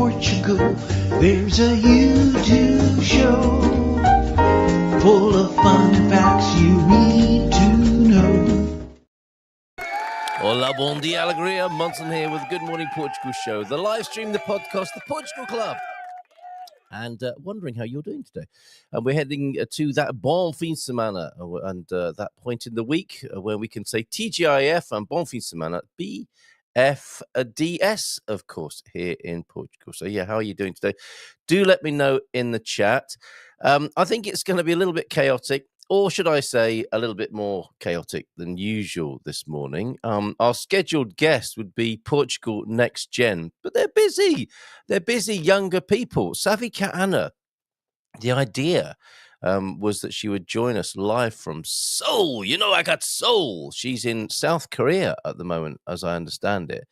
Portugal. There's a YouTube show full of fun facts you need to know. Hola, bon dia, alegria. Munson here with the Good Morning Portugal show, the live stream, the podcast, the Portugal Club. And wondering how you're doing today. And we're heading to that bon fin de semana and that point in the week where we can say TGIF and bon fin de semana, BFDS, of course, here in Portugal. So, yeah, how are you doing today? Do let me know in the chat. I think it's going to be a little bit chaotic, or should I say a little bit more chaotic than usual this morning. Our scheduled guest would be Portugal Next Gen, but they're busy. They're busy younger people. Savika Anna, the idea was that she would join us live from Seoul. You know, I got Seoul. She's in South Korea at the moment, as I understand it.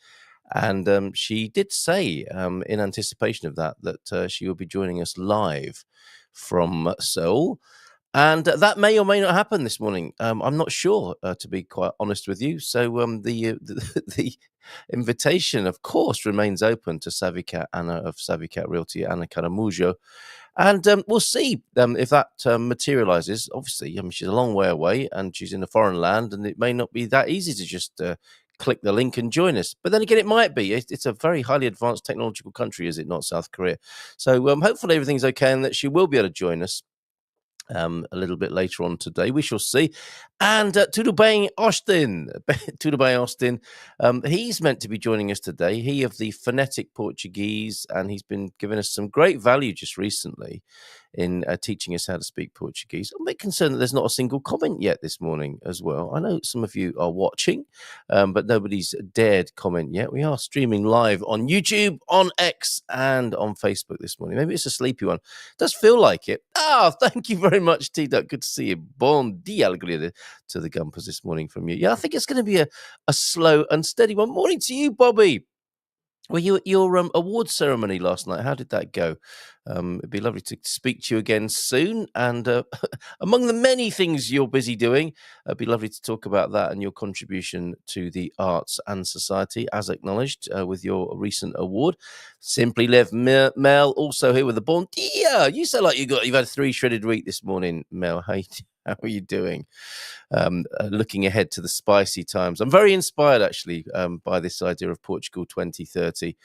And she did say, in anticipation of that she will be joining us live from Seoul. And that may or may not happen this morning. I'm not sure, to be quite honest with you. So the invitation, of course, remains open to Savika Anna of Savicat Realty, Anna Caramujo. And we'll see if that materializes. Obviously, I mean, she's a long way away and she's in a foreign land, and it may not be that easy to just click the link and join us. But then again, it might be. It's a very highly advanced technological country, is it not, South Korea? So hopefully everything's okay and that she will be able to join us a little bit later on today. We shall see. And tudo bem, Austin. Tudo bem, Austin. He's meant to be joining us today. He of the Phonetic Portuguese, and he's been giving us some great value just recently in teaching us how to speak Portuguese. I'm a bit concerned that there's not a single comment yet this morning as well. I know some of you are watching, but nobody's dared comment yet. We are streaming live on YouTube, on X, and on Facebook this morning. Maybe it's a sleepy one. It does feel like it. Thank you very much, T-Duck. Good to see you. Bon dia, alegria to the Gumpers this morning from you. Yeah, I think it's going to be a slow and steady one. Morning to you, Bobby. Were you at your award ceremony last night? How did that go? It'd be lovely to speak to you again soon. And among the many things you're busy doing, it'd be lovely to talk about that and your contribution to the arts and society, as acknowledged with your recent award. Simply Live Mel, also here with the Bon Dia. You sound like you've had a 3 shredded week this morning, Mel. How are you doing? Looking ahead to the spicy times. I'm very inspired, actually, by this idea of Portugal 2030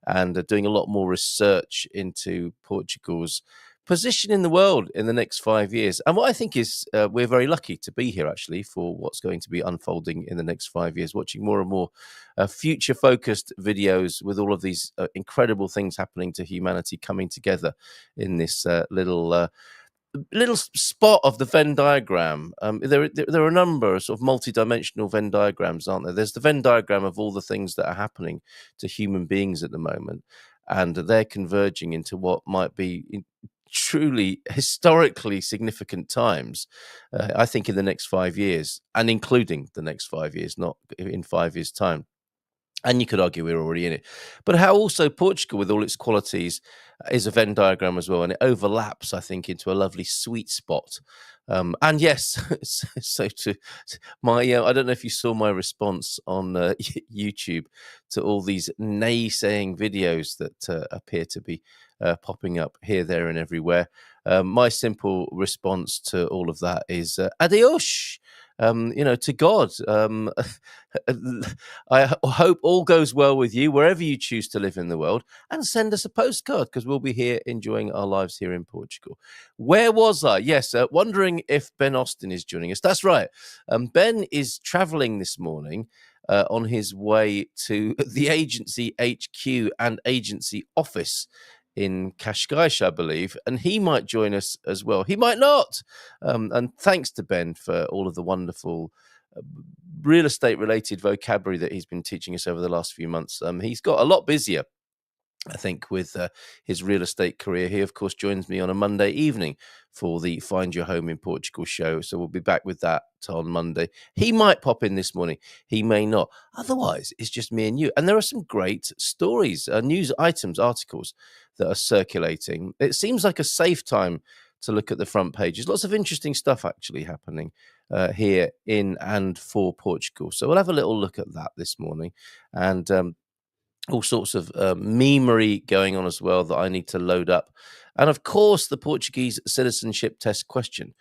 and doing a lot more research into Portugal's position in the world in the next 5 years. And what I think is we're very lucky to be here, actually, for what's going to be unfolding in the next 5 years, watching more and more future-focused videos with all of these incredible things happening to humanity coming together in this little spot of the Venn diagram. There are a number of sort of multi-dimensional Venn diagrams, aren't there? There's the Venn diagram of all the things that are happening to human beings at the moment, and they're converging into what might be truly historically significant times, I think, in the next 5 years, and including the next 5 years, not in 5 years' time. And you could argue we're already in it. But how also Portugal, with all its qualities, is a Venn diagram as well. And it overlaps, I think, into a lovely sweet spot. And yes, so to my, I don't know if you saw my response on YouTube to all these naysaying videos that appear to be popping up here, there, and everywhere. My simple response to all of that is adios. To God. I hope all goes well with you wherever you choose to live in the world, and send us a postcard because we'll be here enjoying our lives here in Portugal. Where was I? Yes, wondering if Ben Austin is joining us. That's right. Ben is traveling this morning on his way to the agency HQ and agency office in Cascais, I believe, and he might join us as well. He might not. And thanks to Ben for all of the wonderful real estate related vocabulary that he's been teaching us over the last few months. He's got a lot busier, I think, with his real estate career. He, of course, joins me on a Monday evening for the Find Your Home in Portugal show. So we'll be back with that on Monday. He might pop in this morning. He may not. Otherwise, it's just me and you. And there are some great stories, news items, articles that are circulating. It seems like a safe time to look at the front pages. Lots of interesting stuff actually happening here in and for Portugal. So we'll have a little look at that this morning. And all sorts of memery going on as well that I need to load up. And of course, the Portuguese citizenship test question,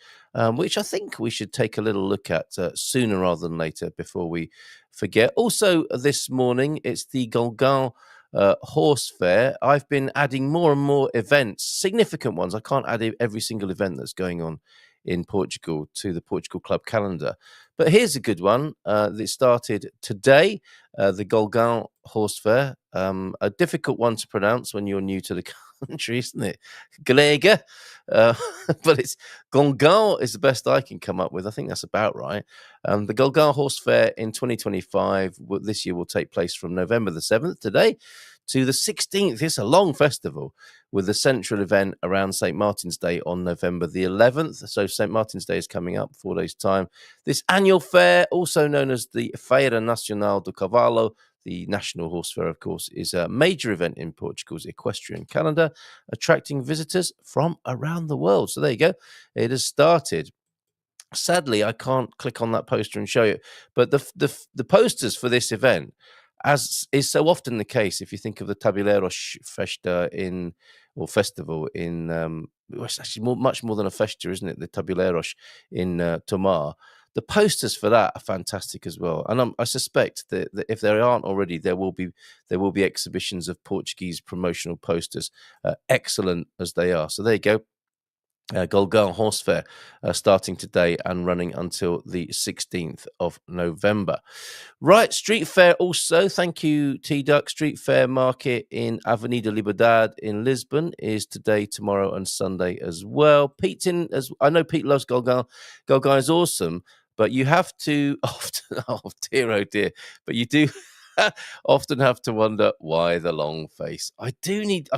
which I think we should take a little look at sooner rather than later before we forget. Also, this morning, it's the Golgan horse fair. I've been adding more and more events, significant ones. I can't add every single event that's going on in Portugal to the Portugal Club calendar. But here's a good one that started today. The Golgan Horse Fair, a difficult one to pronounce when you're new to the country, isn't it? Galega, but it's Golgan is the best I can come up with. I think that's about right. The Golgan Horse Fair in 2025, this year will take place from November the 7th, today, to the 16th. It's a long festival with the central event around St. Martin's Day on November the 11th. So St. Martin's Day is coming up 4 days' time. This annual fair, also known as the Feira Nacional do Cavalo, the National Horse Fair, of course, is a major event in Portugal's equestrian calendar, attracting visitors from around the world. So there you go. It has started. Sadly, I can't click on that poster and show you, but the posters for this event, as is so often the case, if you think of the Tabuleiros Festa or festival in, it's actually much more than a festa, isn't it? The Tabuleiros in Tomar. The posters for that are fantastic as well, and I suspect that if there aren't already, there will be exhibitions of Portuguese promotional posters, excellent as they are. So there you go. Golgan Horse Fair starting today and running until the 16th of November. Right, Street Fair also, thank you, T-Duck. Street Fair Market in Avenida Liberdade in Lisbon is today, tomorrow and Sunday as well. Pete's in, as I know Pete loves Golgan. Golgan is awesome, but you have to often, oh dear, but you do often have to wonder why the long face. I've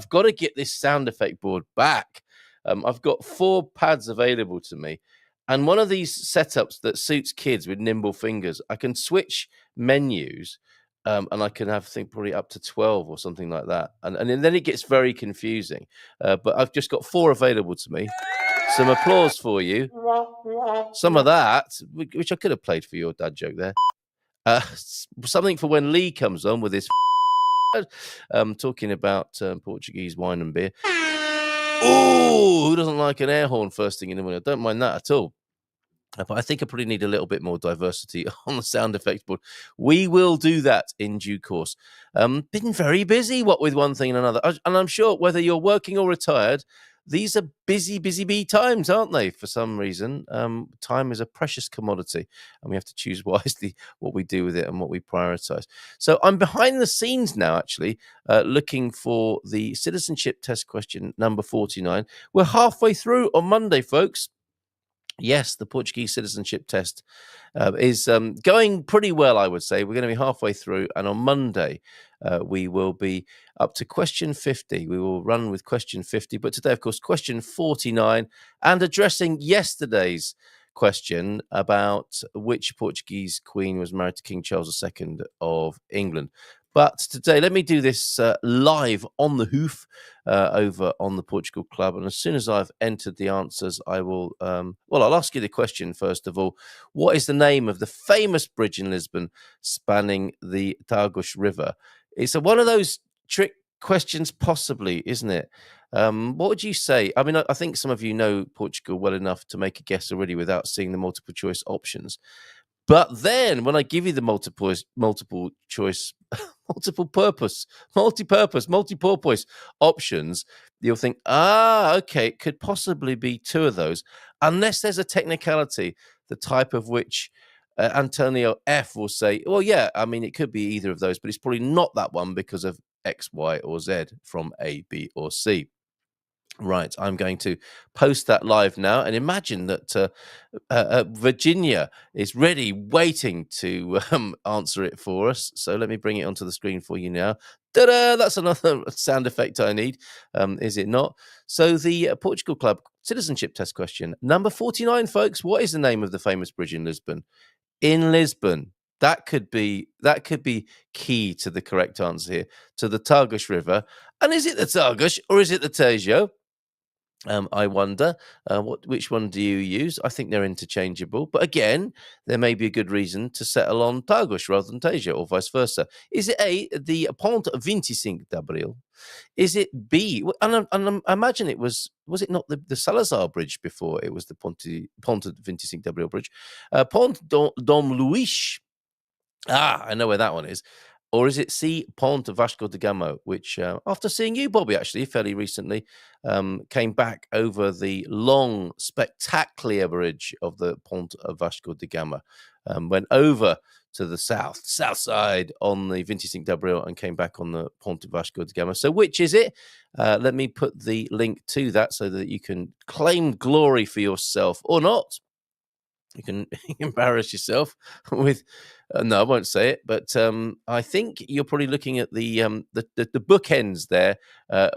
got to get this sound effect board back. I've got 4 pads available to me, and one of these setups that suits kids with nimble fingers, I can switch menus, and I can have, I think, probably up to 12 or something like that. And then it gets very confusing. But I've just got 4 available to me. Some applause for you. Some of that, which I could have played for your dad joke there. Something for when Lee comes on with his talking about Portuguese wine and beer. Oh, who doesn't like an air horn first thing in the morning? I don't mind that at all. But I think I probably need a little bit more diversity on the sound effects board. We will do that in due course. Been very busy, what with one thing and another. And I'm sure whether you're working or retired, these are busy bee times, aren't they? For some reason, time is a precious commodity, and we have to choose wisely what we do with it and what we prioritize. So I'm behind the scenes now, actually, looking for the citizenship test question number 49. We're halfway through on Monday, folks. Yes, the Portuguese citizenship test is going pretty well, I would say. We're going to be halfway through, and on Monday, we will be up to question 50. We will run with question 50, but today, of course, question 49, and addressing yesterday's question about which Portuguese queen was married to King Charles II of England. But today, let me do this live on the hoof over on the Portugal Club. And as soon as I've entered the answers, I will, I'll ask you the question first of all. What is the name of the famous bridge in Lisbon spanning the Tagus River? It's one of those trick questions, possibly, isn't it? What would you say? I mean, I think some of you know Portugal well enough to make a guess already without seeing the multiple choice options. But then when I give you the multiple choice, multi-purpose options, you'll think, okay, it could possibly be 2 of those, unless there's a technicality, the type of which Antonio F will say, well, yeah, I mean, it could be either of those, but it's probably not that one because of X, Y, or Z from A, B, or C. Right, I'm going to post that live now, and imagine that Virginia is ready, waiting to answer it for us. So let me bring it onto the screen for you now. Ta-da! That's another sound effect I need, is it not? So the Portugal Club citizenship test question, number 49, folks. What is the name of the famous bridge in Lisbon? In Lisbon. That could be key to the correct answer here, to the Tagus River. And is it the Tagus or is it the Tejo? I wonder which one do you use? I think they're interchangeable, but again, there may be a good reason to settle on Tagus rather than Teja, or vice versa. Is it A, the Pont 25 d'Abril? Is it B? And I imagine it was it not the Salazar Bridge before it was the Pont 25 d'Abril Bridge? Pont Dom Luís. I know where that one is. Or is it C, Pont Vasco da Gama, which, after seeing you, Bobby, actually, fairly recently, came back over the long, spectacular bridge of the Pont of Vasco da Gama, went over to the south side on the 25 d'Abril and came back on the Pont of Vasco da Gama. So which is it? Let me put the link to that so that you can claim glory for yourself or not. You can embarrass yourself with no, I won't say it, but I think you're probably looking at the bookends there,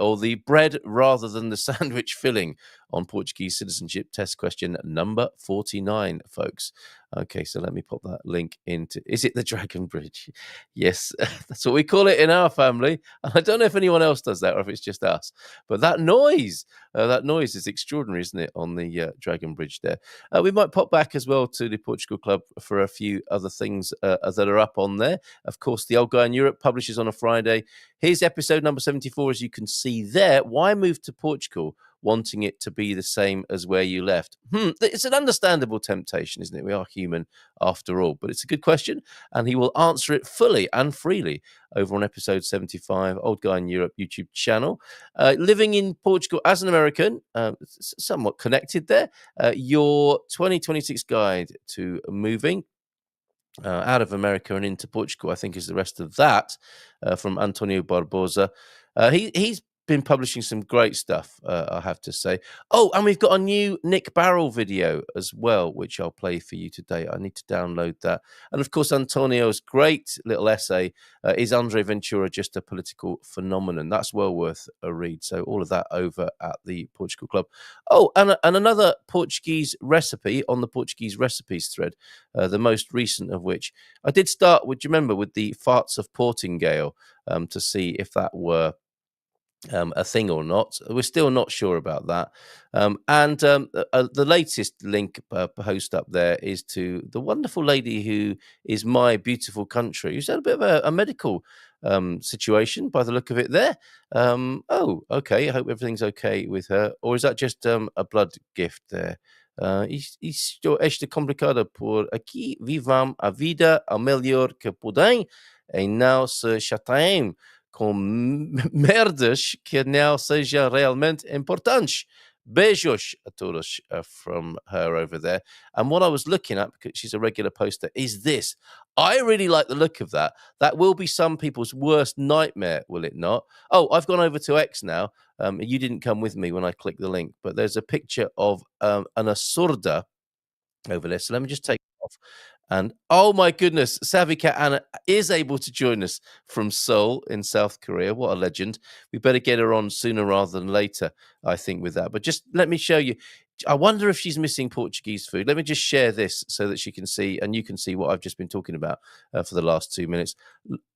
or the bread rather than the sandwich filling on Portuguese citizenship test question number 49, folks. Okay, so let me pop that link into. Is it the Dragon Bridge? Yes, that's what we call it in our family. And I don't know if anyone else does that or if it's just us. But that noise is extraordinary, isn't it, on the Dragon Bridge there? We might pop back as well to the Portugal Club for a few other things that are up on there. Of course, The Old Guy in Europe publishes on a Friday. Here's episode number 74, as you can see there. Why move to Portugal? Wanting it to be the same as where you left. It's an understandable temptation, isn't it? We are human after all, but it's a good question, and he will answer it fully and freely over on episode 75, Old Guy in Europe YouTube channel. Living in Portugal as an American, somewhat connected there. Your 2026 guide to moving out of America and into Portugal, I think, is the rest of that from Antonio Barbosa. He's been publishing some great stuff, I have to say. Oh, and we've got a new Nick Barrell video as well, which I'll play for you today. I need to download that. And of course, Antonio's great little essay, Is Andre Ventura Just a Political Phenomenon? That's well worth a read. So all of that over at the Portugal Club. Oh, and another Portuguese recipe on the Portuguese recipes thread, the most recent of which I did start with, do you remember, with the farts of Portingale, to see if that were a thing or not. We're still not sure about that. The latest link post up there is to the wonderful lady who is My Beautiful Country, who's had a bit of a medical situation by the look of it there. Okay. I hope everything's okay with her. Or is that just a blood gift there? Isto é complicado por aqui vivam a vida ao melhor que podem e não se chateiem com merdas que não sejam realmente importantes. Beijos a todos from her over there. And what I was looking at, because she's a regular poster, is this. I really like the look of that. That will be some people's worst nightmare, will it not? Oh, I've gone over to X now. You didn't come with me when I clicked the link, but there's a picture of an Asurda over there. So let me just take it off. And oh my goodness, Savika Anna is able to join us from Seoul in South Korea. What a legend. We better get her on sooner rather than later, I think, with that. But just let me show you. I wonder if she's missing Portuguese food. Let me just share this so that she can see, and you can see what I've just been talking about for the last 2 minutes.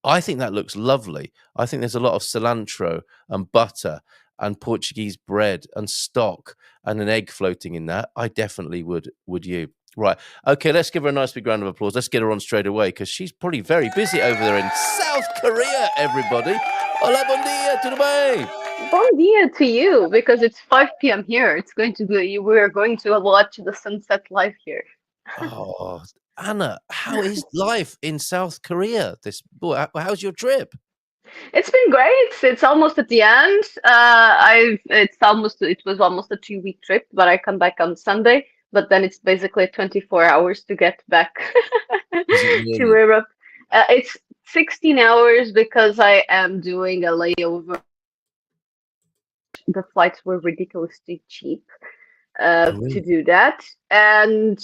I think that looks lovely. I think there's a lot of cilantro and butter and Portuguese bread and stock and an egg floating in that. I definitely would you. Right. Okay, let's give her a nice big round of applause. Let's get her on straight away because she's probably very busy over there in South Korea, everybody. Hola, bon dia, tudo bem? Bon dia to you, because it's 5 p.m. here. It's going to be, we're going to watch the sunset live here. Oh, Anna, how is life in South Korea? How's your trip? It's been great. It's almost at the end. It was almost a 2-week trip, but I come back on Sunday. But then it's basically 24 hours to get back to Europe. It's 16 hours because I am doing a layover. The flights were ridiculously cheap to do that. And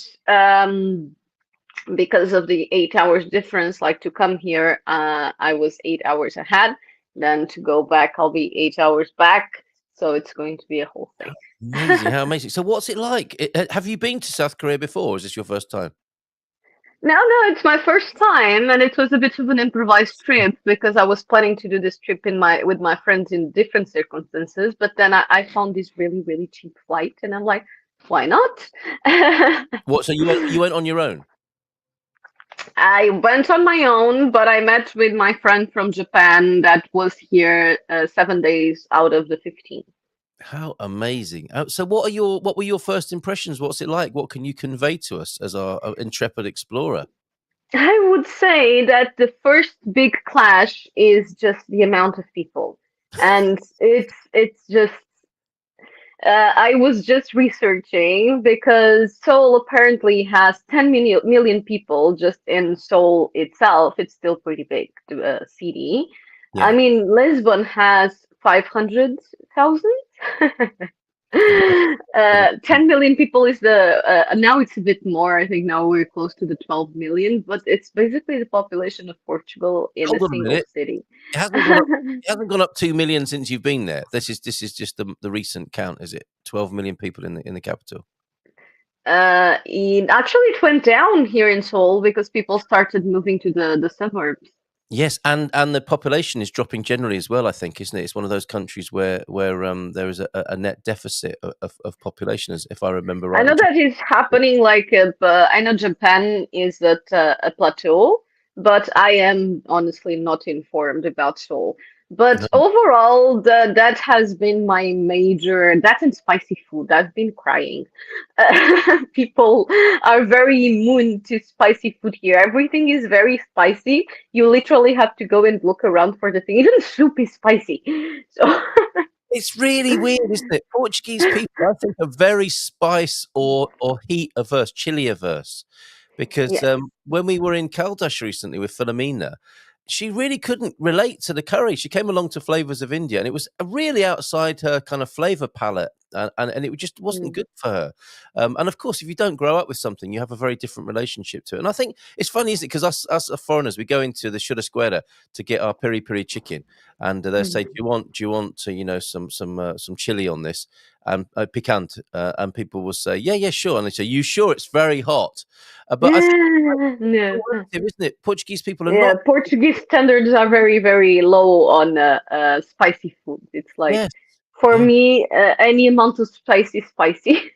because of the 8 hours difference, like to come here, I was 8 hours ahead. Then to go back, I'll be 8 hours back. So it's going to be a whole thing. Amazing. How amazing. So what's it like? Have you been to South Korea before, or is this your first time? No, no, it's my first time, and it was a bit of an improvised trip because I was planning to do this trip with my friends in different circumstances, but then I found this really, really cheap flight, and I'm like, why not? What? So you went on your own? I went on my own, but I met with my friend from Japan that was here 7 days out of the 15. How amazing! So, what were your first impressions? What's it like? What can you convey to us as our intrepid explorer? I would say that the first big clash is just the amount of people, and it's just I was just researching because Seoul apparently has 10 million people just in Seoul itself. It's still pretty big city. I Yeah. mean, Lisbon has 500,000. Incredible. 10 million people is the now it's a bit more. I think now we're close to the 12 million, but it's basically the population of Portugal in a Hold on a single minute. city. It hasn't gone up. It hasn't gone up 2 million since you've been there. This is just the recent count, is it? 12 million people in the capital. Actually, it went down here in Seoul because people started moving to the suburbs. Yes, and the population is dropping generally as well. I think, isn't it? It's one of those countries where there is a net deficit of population, as if I remember I know rightly. that is happening. I know Japan is at a plateau, but I am honestly not informed about Seoul. But No. overall, that has been my major. That and spicy food. I've been crying. People are very immune to spicy food here. Everything is very spicy. You literally have to go and look around for the thing. Even soup is spicy. So. It's really weird, isn't it? Portuguese people, I think, are very spice or heat averse, chili averse. Because Yes. when we were in Caldas recently with Philomena, she really couldn't relate to the curry. She came along to Flavors of India, and it was really outside her kind of flavor palette, and it just wasn't Mm. good for her. And of course, if you don't grow up with something, you have a very different relationship to it. And I think it's funny, isn't it? Because us foreigners, we go into the churrasqueira to get our piri piri chicken, and they'll say, Mhm. "Do you want some chili on this?" And picant, and people will say, "Yeah, sure." And they say, "You sure it's very hot?" But I think No. relative, isn't it? Portuguese people are Yeah, not. Portuguese standards are very, very low on spicy food. It's like, Yes. for Yeah. me, any amount of spice is spicy.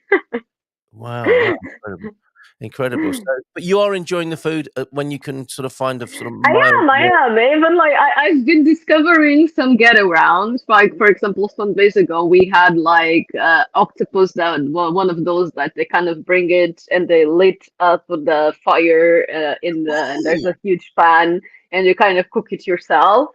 Wow. Incredible. Incredible. So, but you are enjoying the food when you can sort of find a sort of mild. I am. Even like I've been discovering some getarounds. Like for example, some days ago we had like octopus that well, one of those that they kind of bring it and they lit up the fire and there's Oh, a huge pan and you kind of cook it yourself.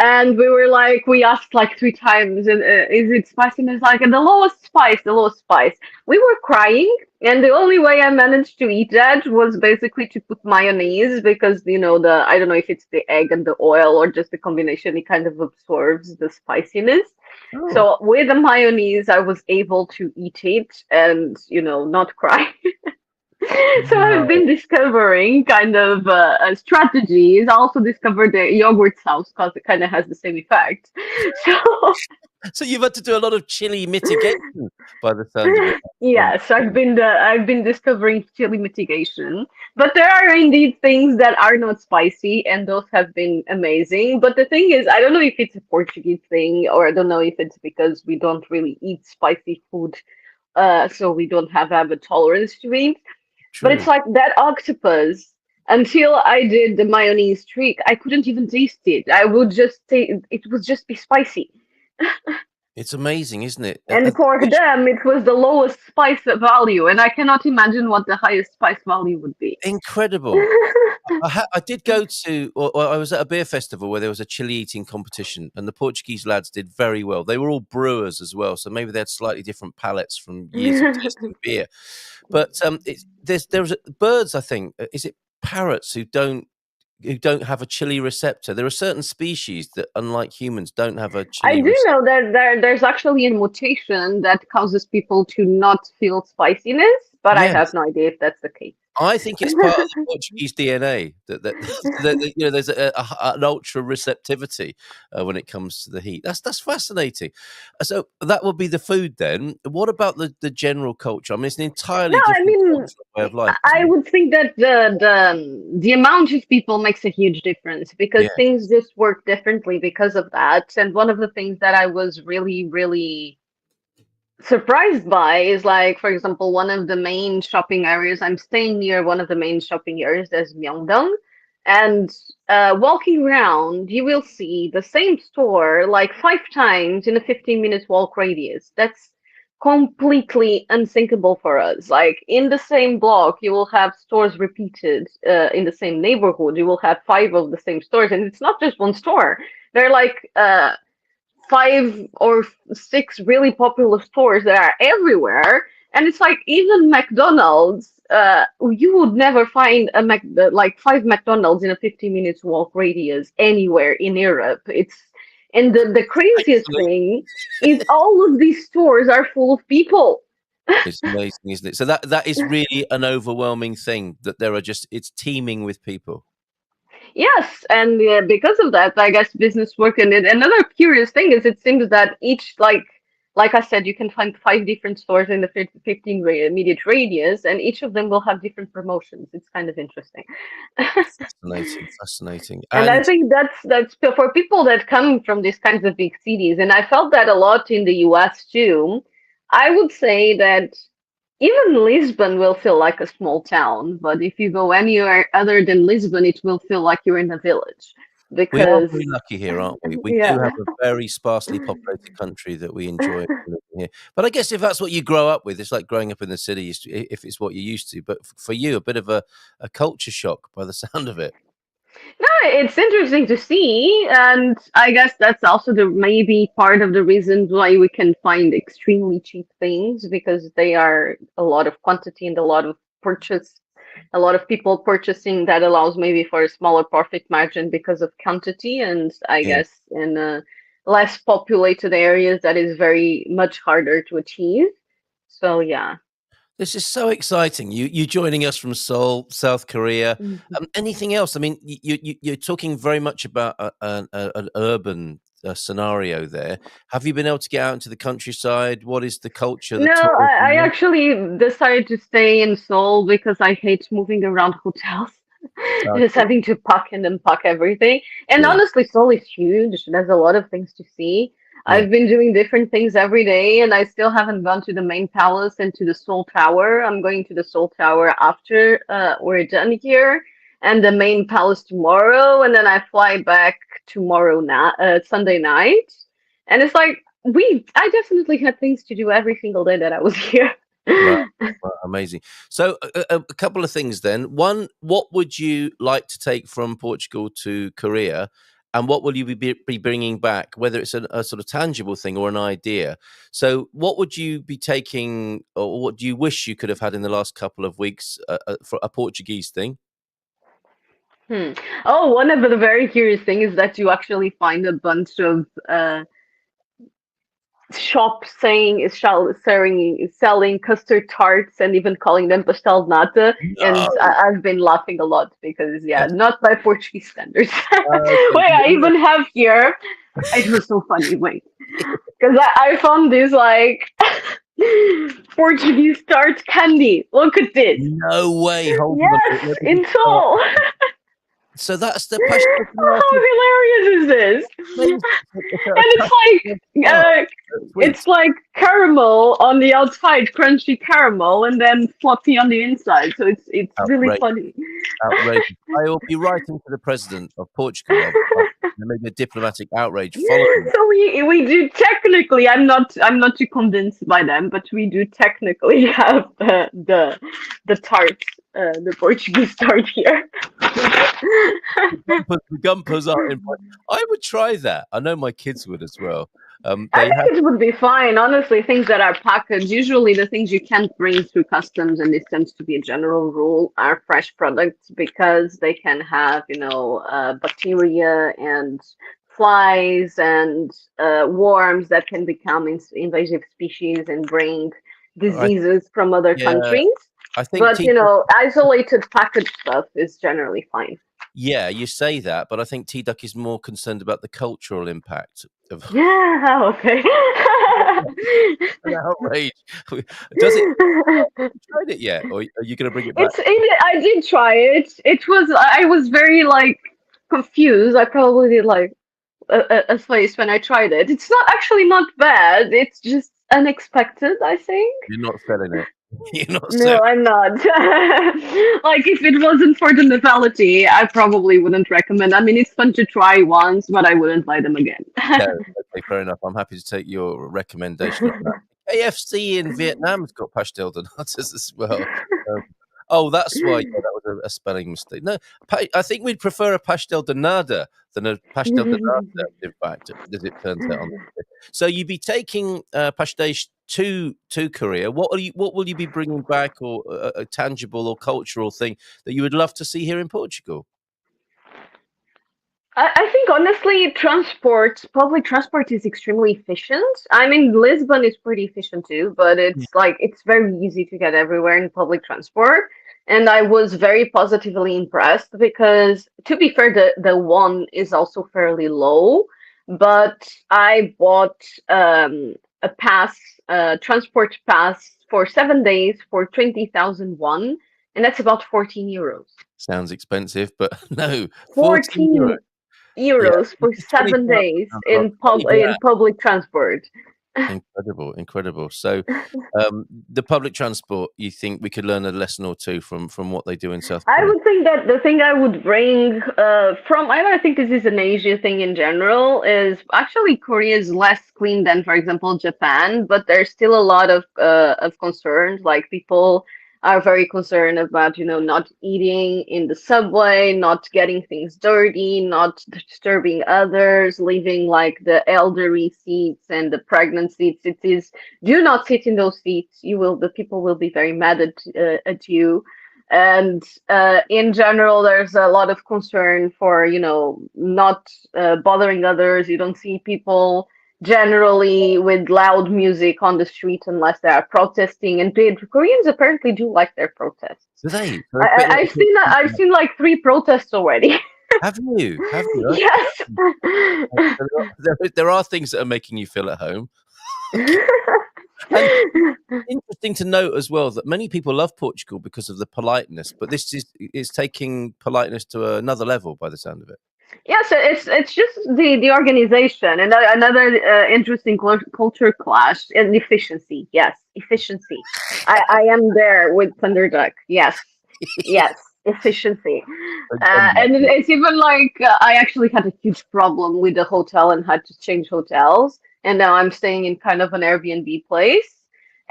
And we were like, we asked like 3 times, is it spicy? And it's like, the lowest spice, the lowest spice. We were crying, and the only way I managed to eat that was basically to put mayonnaise because, I don't know if it's the egg and the oil or just the combination, it kind of absorbs the spiciness. oh. So with the mayonnaise, I was able to eat it and, not cry. So I've Wow. been discovering kind of strategies. I also discovered the yogurt sauce because it kind of has the same effect. So So you've had to do a lot of chili mitigation by the sounds of it. yes, I've been discovering chili mitigation. But there are indeed things that are not spicy, and those have been amazing. But the thing is, I don't know if it's a Portuguese thing, or I don't know if it's because we don't really eat spicy food, so we don't have a tolerance to it. But it's True. like that octopus. Until I did the mayonnaise trick, I couldn't even taste it. I would just say it would just be spicy. It's amazing, isn't it? And for them, it was the lowest spice value, and I cannot imagine what the highest spice value would be. Incredible. I did go to, or I was at a beer festival where there was a chili eating competition, and the Portuguese lads did very well. They were all brewers as well, so maybe they had slightly different palates from years of tasting beer. But there's birds. I think is it parrots who don't have a chili receptor. There are certain species that, unlike humans, don't have a I chili do receptor. know that there's actually a mutation that causes people to not feel spiciness, but I have Yes. no idea if that's the case. I think it's part of the Portuguese DNA that there's an ultra receptivity when it comes to the heat. That's fascinating. So that would be the food then. What about the general culture? I mean, it's an No, entirely I different mean, cultural way of life, isn't I it? would think that the amount of people makes a huge difference because Yeah. things just work differently because of that. And one of the things that I was really, really surprised by is like, for example, one of the main shopping areas. I'm staying near one of the main shopping areas. There's Myeongdong, and walking around, you will see the same store like 5 times in a 15 minute walk radius. That's completely unthinkable for us. Like in the same block, you will have stores repeated in the same neighborhood. You will have 5 of the same stores, and it's not just one store. They're like 5 or 6 really popular stores that are everywhere. And it's like even McDonald's, you would never find like 5 McDonald's in a 15 minutes walk radius anywhere in Europe. And the craziest Thankfully, thing is all of these stores are full of people. it's amazing, isn't it? So that is really an overwhelming thing that it's teeming with people. Yes, and because of that, I guess business work. And another curious thing is, it seems that each like I said, you can find 5 different stores in the 15 immediate radius, and each of them will have different promotions. It's kind of interesting. Fascinating. And I And think that's for people that come from these kinds of big cities, and I felt that a lot in the US too. I would say that even Lisbon will feel like a small town, but if you go anywhere other than Lisbon, it will feel like you're in a village we are because very lucky here, aren't we? We do yeah. have a very sparsely populated country that we enjoy living here. But I guess if that's what you grow up with, it's like growing up in the city if it's what you're used to. But for you, a bit of a culture shock by the sound of it. No, it's interesting to see, and I guess that's also the maybe part of the reasons why we can find extremely cheap things because they are a lot of quantity and a lot of purchase, a lot of people purchasing that allows maybe for a smaller profit margin because of quantity, and I Yeah. guess in less populated areas that is very much harder to achieve. So yeah. This is so exciting. You joining us from Seoul, South Korea. Mhm. Anything else? I mean, you're talking very much about an urban scenario there. Have you been able to get out into the countryside? What is the culture, the No, tourism I there? actually decided to stay in Seoul because I hate moving around hotels. Just Okay, having to pack and unpack everything. And yeah, honestly, Seoul is huge. There's a lot of things to see. yeah. I've been doing different things every day, and I still haven't gone to the main palace and to the Seoul Tower. I'm going to the Seoul Tower after we're done here, and the main palace tomorrow, and then I fly back tomorrow night, Sunday night. And it's like I definitely had things to do every single day that I was here. Wow, wow, amazing. So, a couple of things then. One, what would you like to take from Portugal to Korea, and what will you be bringing back, whether it's a sort of tangible thing or an idea? So, what would you be taking, or what do you wish you could have had in the last couple of weeks for a Portuguese thing? Hmm. Oh, one of the very curious things is that you actually find a bunch of shops saying is selling custard tarts and even calling them pastel de nata, and No. I've been laughing a lot because yeah, not by Portuguese standards. Okay. Wait, I even have here. It was so funny. Wait, because I found this like Portuguese tart candy. Look at this. No way. Hold on a Yes, minute. Where did you in start? Seoul. So that's the pastel de How nata. hilarious is this? Amazing. And Sweet. it's like caramel on the outside, crunchy caramel, and then fluffy on the inside. So it's really Outrageous. funny. Outrageous. I will be writing to the president of Portugal. There may be a diplomatic outrage following. So we do technically. I'm not too convinced by them, but we do technically have the tart, the Portuguese tart here. The gumpers are in. I would try that. I know my kids would as well. I They think have. it would be fine. Honestly, things that are packaged, usually the things you can't bring through customs, and this tends to be a general rule, are fresh products because they can have, bacteria and flies and worms that can become invasive species and bring I, diseases from other yeah, countries. I think But isolated packaged stuff is generally fine. yeah, you say that, but I think T-Duck is more concerned about the cultural impact of Yeah, okay. an outrage. Does it? Have you tried it yet, or are you going to bring it back? I did try it. I was very like confused. I probably did like a face when I tried it. It's not actually not bad. It's just unexpected, I think. You're not selling it. You're not No, selling. I'm not. Like, if it wasn't for the novelty, I probably wouldn't recommend. I mean, it's fun to try once, but I wouldn't buy them again. No, okay, fair enough. I'm happy to take your recommendation on that. KFC in Vietnam's got pastel de natas as well. Um, oh, that's why. Yeah, that was a spelling mistake. No, I think we'd prefer a pastel de nada than a pastel de nata. In fact, as it turns out. So you'd be taking pastéis to Korea. What will you be bringing back, or a tangible or cultural thing that you would love to see here in Portugal? I think honestly, public transport is extremely efficient. I mean, Lisbon is pretty efficient too, but it's very easy to get everywhere in public transport. And I was very positively impressed because, to be fair, the one is also fairly low. But I bought a transport pass for 7 days for 20,000 won, and that's about 14 euros. Sounds expensive, but no, 14 euros for 7 days in public transport. Incredible. So, the public transport, you think we could learn a lesson or two from what they do in South Korea? I would think that the thing I would bring I don't think this is an Asia thing in general, is actually Korea is less clean than, for example, Japan, but there's still a lot of concerns. Like, people are very concerned about, not eating in the subway, not getting things dirty, not disturbing others, leaving like the elderly seats and the pregnant seats. It is, do not sit in those seats. The people will be very mad at you. And in general, there's a lot of concern for, not bothering others. You don't see people generally with loud music on the street unless they are protesting, and Koreans apparently do like their protests. Do they? I've seen like 3 protests already. Have you? Yes. There are things that are making you feel at home. And interesting to note as well that many people love Portugal because of the politeness, but this is taking politeness to another level by the sound of it. Yeah, so it's just the organization, and another interesting culture clash, and efficiency. Yes, efficiency. I am there with Thunderduck. Yes, efficiency. And it's even like I actually had a huge problem with the hotel and had to change hotels, and now I'm staying in kind of an Airbnb place.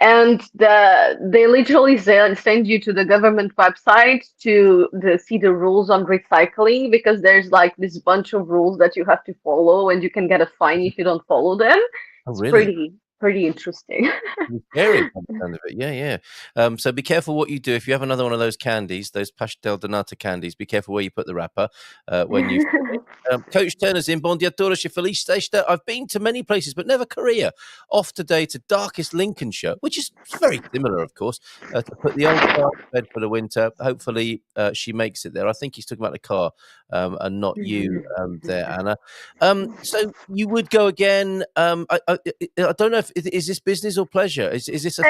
And they literally send you to the government website to see the rules on recycling, because there's like this bunch of rules that you have to follow, and you can get a fine if you don't follow them. Oh, it's really? pretty interesting. Scary by the sound of it. Yeah. So be careful what you do. If you have another one of those candies, those pastel de nata candies, be careful where you put the wrapper when you. Coach Turner's in. Bom dia todos, feliz sexta. I've been to many places, but never Korea. Off today to darkest Lincolnshire, which is very similar, of course, to put the old car to bed for the winter. Hopefully, she makes it there. I think he's talking about the car and not you there, Anna. So you would go again. I don't know if is this business or pleasure. Is this a?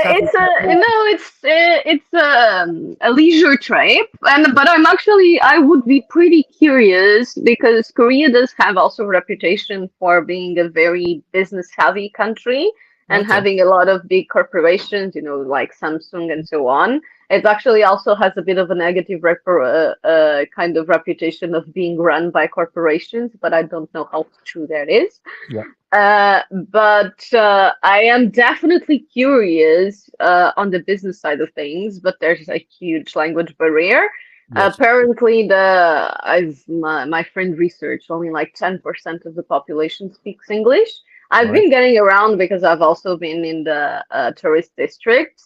It's a leisure trip, but I would be pretty curious, because Korea does have also a reputation for being a very business savvy country and having a lot of big corporations, like Samsung and so on. It actually also has a bit of a negative kind of reputation of being run by corporations, but I don't know how true that is. Yeah. But I am definitely curious on the business side of things, but there's a huge language barrier. Yes. Apparently, my friend researched, only like 10% of the population speaks English. I've been getting around because I've also been in the tourist districts,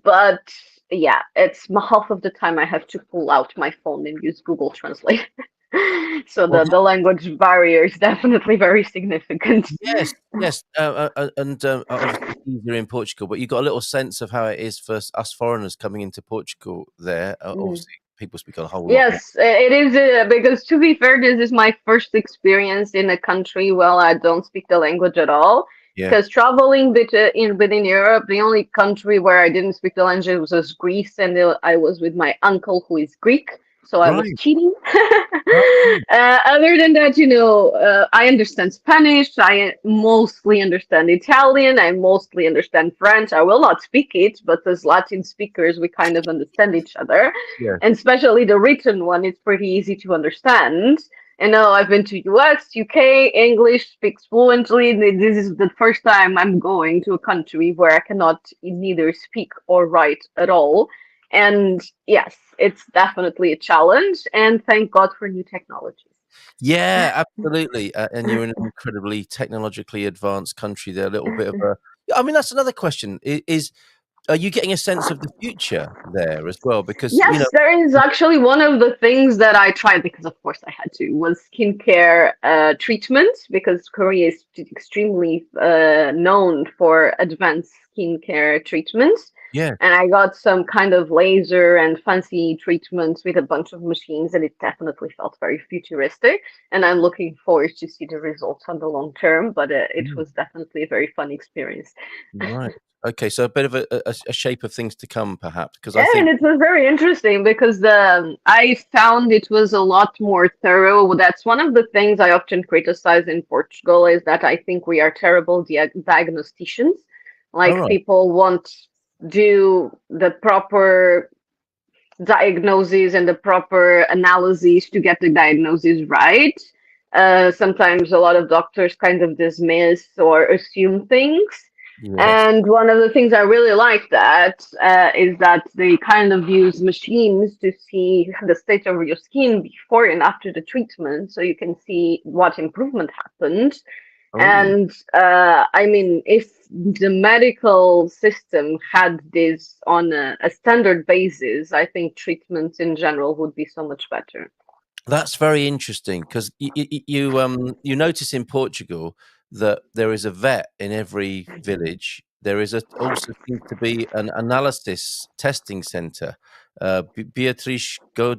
but yeah, it's half of the time I have to pull out my phone and use Google Translate. So the language barrier is definitely very significant. Yes, Yes, and obviously it's easier in Portugal, but you got a little sense of how it is for us foreigners coming into Portugal there. Mm. Obviously, people speak a whole lot more. Yes, it is because to be fair, this is my first experience in a country where I don't speak the language at all. Yeah. Because traveling within Europe, the only country where I didn't speak the language was Greece, and I was with my uncle who is Greek, so I was Right. cheating. Oh, Other than that, I understand Spanish. I mostly understand Italian. I mostly understand French. I will not speak it, but as Latin speakers, we kind of understand each other, yeah. and especially the written one, it's pretty easy to understand. And now I've been to US, UK, English speaks fluently. This is the first time I'm going to a country where I cannot neither speak or write at all. And yes, it's definitely a challenge. And thank God for new technologies. Yeah, absolutely. And you're in an incredibly technologically advanced country there. A little bit of a. I mean, that's another question. Is are you getting a sense of the future there as well? Because Yes, there is actually one of the things that I tried because, of course, I had to was skincare treatment because Korea is extremely known for advanced skincare treatments. yeah, And I got some kind of laser and fancy treatments with a bunch of machines, and it definitely felt very futuristic. And I'm looking forward to see the results on the long term, but it mm, was definitely a very fun experience. right. Okay, so a bit of a shape of things to come, perhaps, because I Yeah, and think it was very interesting because I found it was a lot more thorough. That's one of the things I often criticize in Portugal is that I think we are terrible diagnosticians. all Like right. people won't do the proper diagnoses and the proper analyses to get the diagnosis right. Sometimes a lot of doctors kind of dismiss or assume things. Yes. And one of the things I really like that is that they kind of use machines to see the state of your skin before and after the treatment, so you can see what improvement happened. Oh, And I mean, if the medical system had this on a standard basis, I think treatments in general would be so much better. that's very interesting because you notice in Portugal that there is a vet in every village. There is also seems to be an analysis testing center. Beatrice go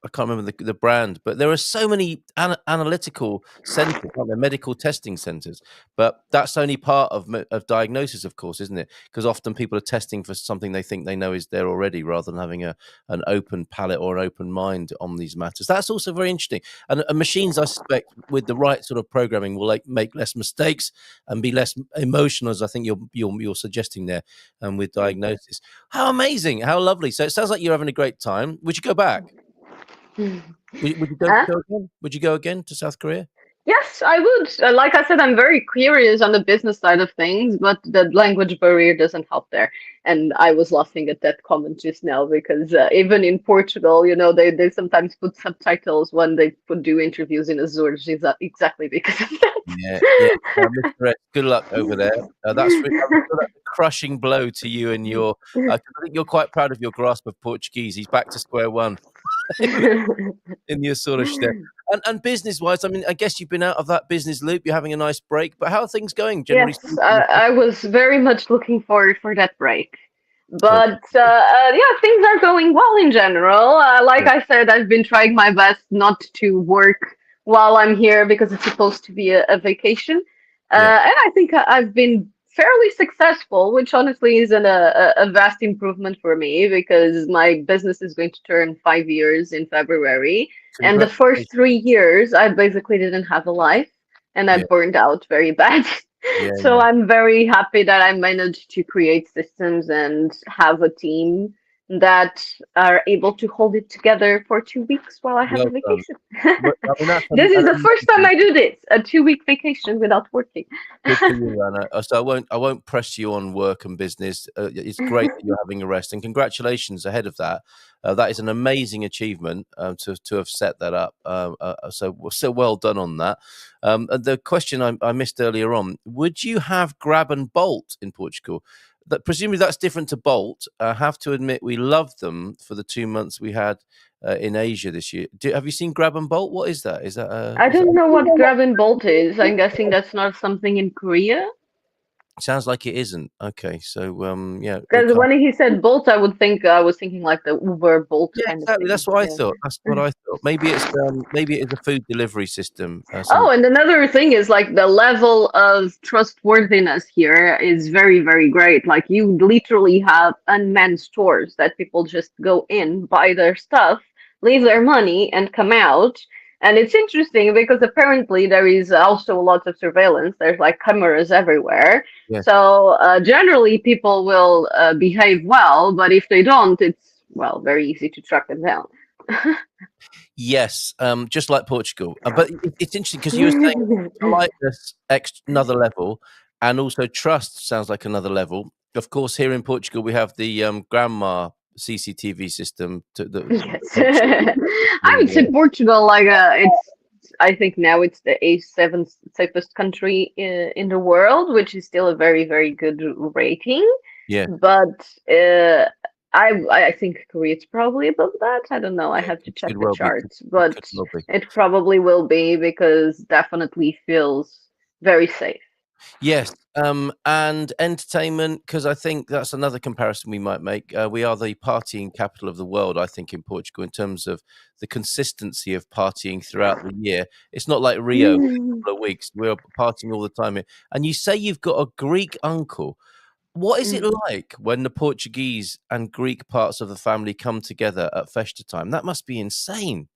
I can't remember the brand, but there are so many analytical centers, aren't there? Medical testing centers. But that's only part of diagnosis, of course, isn't it? Because often people are testing for something they think they know is there already, rather than having an open palette or an open mind on these matters. That's also very interesting. And machines, I suspect, with the right sort of programming, will make less mistakes and be less emotional, as I think you're suggesting there, with diagnosis. How amazing! How lovely! So it sounds like you're having a great time. Would you go back? Would you Huh? go again? Would you go again to South Korea? Yes, I would. Like I said, I'm very curious on the business side of things, but the language barrier doesn't help there. And I was laughing at that comment just now because even in Portugal, they sometimes put subtitles when they do interviews in Azores, exactly because of Yeah, yeah. that. Mr. X, good luck over there. I'm sure that's a crushing blow to you and your. 'Cause I think you're quite proud of your grasp of Portuguese. He's back to square one in your sort of step. And business wise, I mean, I guess you've been out of that business loop. You're having a nice break, but how are things going, generally Yes, speaking? I was very much looking forward for that break. Oh, But yeah, things are going well in general. Like good. I said, I've been trying my best not to work while I'm here because it's supposed to be a vacation. Yeah, And I think I've been fairly successful, which honestly is a vast improvement for me because my business is going to turn 5 years in February. And the first congratulations. 3 years, I basically didn't have a life and I Yeah, burned out very bad. yeah, So yeah. I'm very happy that I managed to create systems and have a team that are able to hold it together for 2 weeks while I have a Well done. vacation. Well, I mean, that's This is the first time amazing. I do this, a 2 week vacation without working. Good for you, Anna. So I won't press you on work and business. It's great that you're having a rest, and congratulations ahead of that. That is an amazing achievement to have set that up. So well done on that. The question I missed earlier on: would you have grab and bolt in Portugal? That presumably that's different to Bolt. I have to admit, we loved them for the 2 months we had in Asia this year. Have you seen Grab and Bolt? What is that? Is that I is that? don't know what grab and bolt is. I'm guessing that's not something in Korea. Sounds like it isn't. Okay, so yeah, we Because can't. when he said bolt, I was thinking like the Uber Bolt Yeah, kind of exactly. thing. That's what I Yeah. thought. That's what I thought. Maybe it is a food delivery system. Oh, and another thing is like the level of trustworthiness here is very, very great. Like you literally have unmanned stores that people just go in, buy their stuff, leave their money, and come out. And it's interesting because apparently there is also a lot of surveillance. There's like cameras everywhere. Yeah. So generally people will behave well, but if they don't, it's well very easy to track them down. Yes, just like Portugal. But it's interesting because you were saying politeness, another level, and also trust sounds like another level. Of course, here in Portugal, we have the grandma CCTV system. Yes, I would say Portugal. Like, it's. I think now it's the A7th safest country in the world, which is still a very, very good rating. Yeah, But I think Korea's probably above that. I don't know. I have to check could the well be. charts, Could but well be. it probably will be because definitely feels very safe. Yes, and entertainment, because I think that's another comparison we might make. We are the partying capital of the world, I think, in Portugal, in terms of the consistency of partying throughout the year. It's not like Rio, a couple of weeks. We're partying all the time here. And you say you've got a Greek uncle. What is it like when the Portuguese and Greek parts of the family come together at Festa time? That must be insane.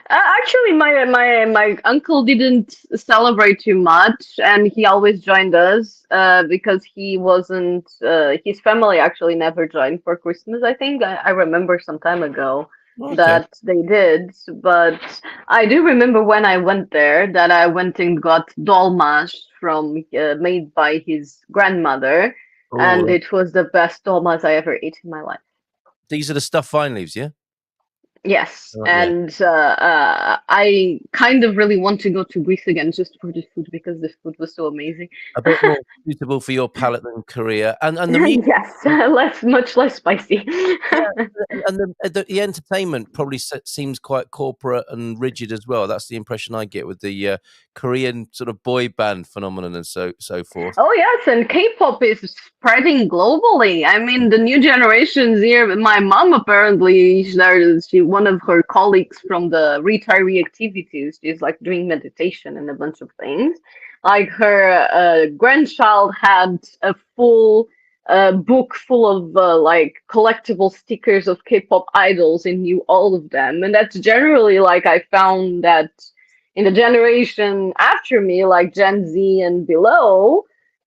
Actually, my uncle didn't celebrate too much, and he always joined us because he wasn't. His family actually never joined for Christmas. I think I remember some time ago Okay. that they did, but I do remember when I went there that I went and got dolmas from made by his grandmother, and Oh, it was the best dolmas I ever ate in my life. these are the stuffed vine leaves, yeah? Yes, Yeah. and I kind of really want to go to Greece again just for the food because the food was so amazing. A bit more suitable for your palate than Korea. And the music. Yes, much less spicy. Yeah, and the entertainment probably seems quite corporate and rigid as well. That's the impression I get with the Korean sort of boy band phenomenon and so forth. Oh yes, and K-pop is spreading globally. I mean, the new generations here. My mom apparently, one of her colleagues from the retiree activities. She's like doing meditation and a bunch of things. Like her grandchild had a full book full of like collectible stickers of K-pop idols and knew all of them. And that's generally like I found that in the generation after me, like Gen Z and below,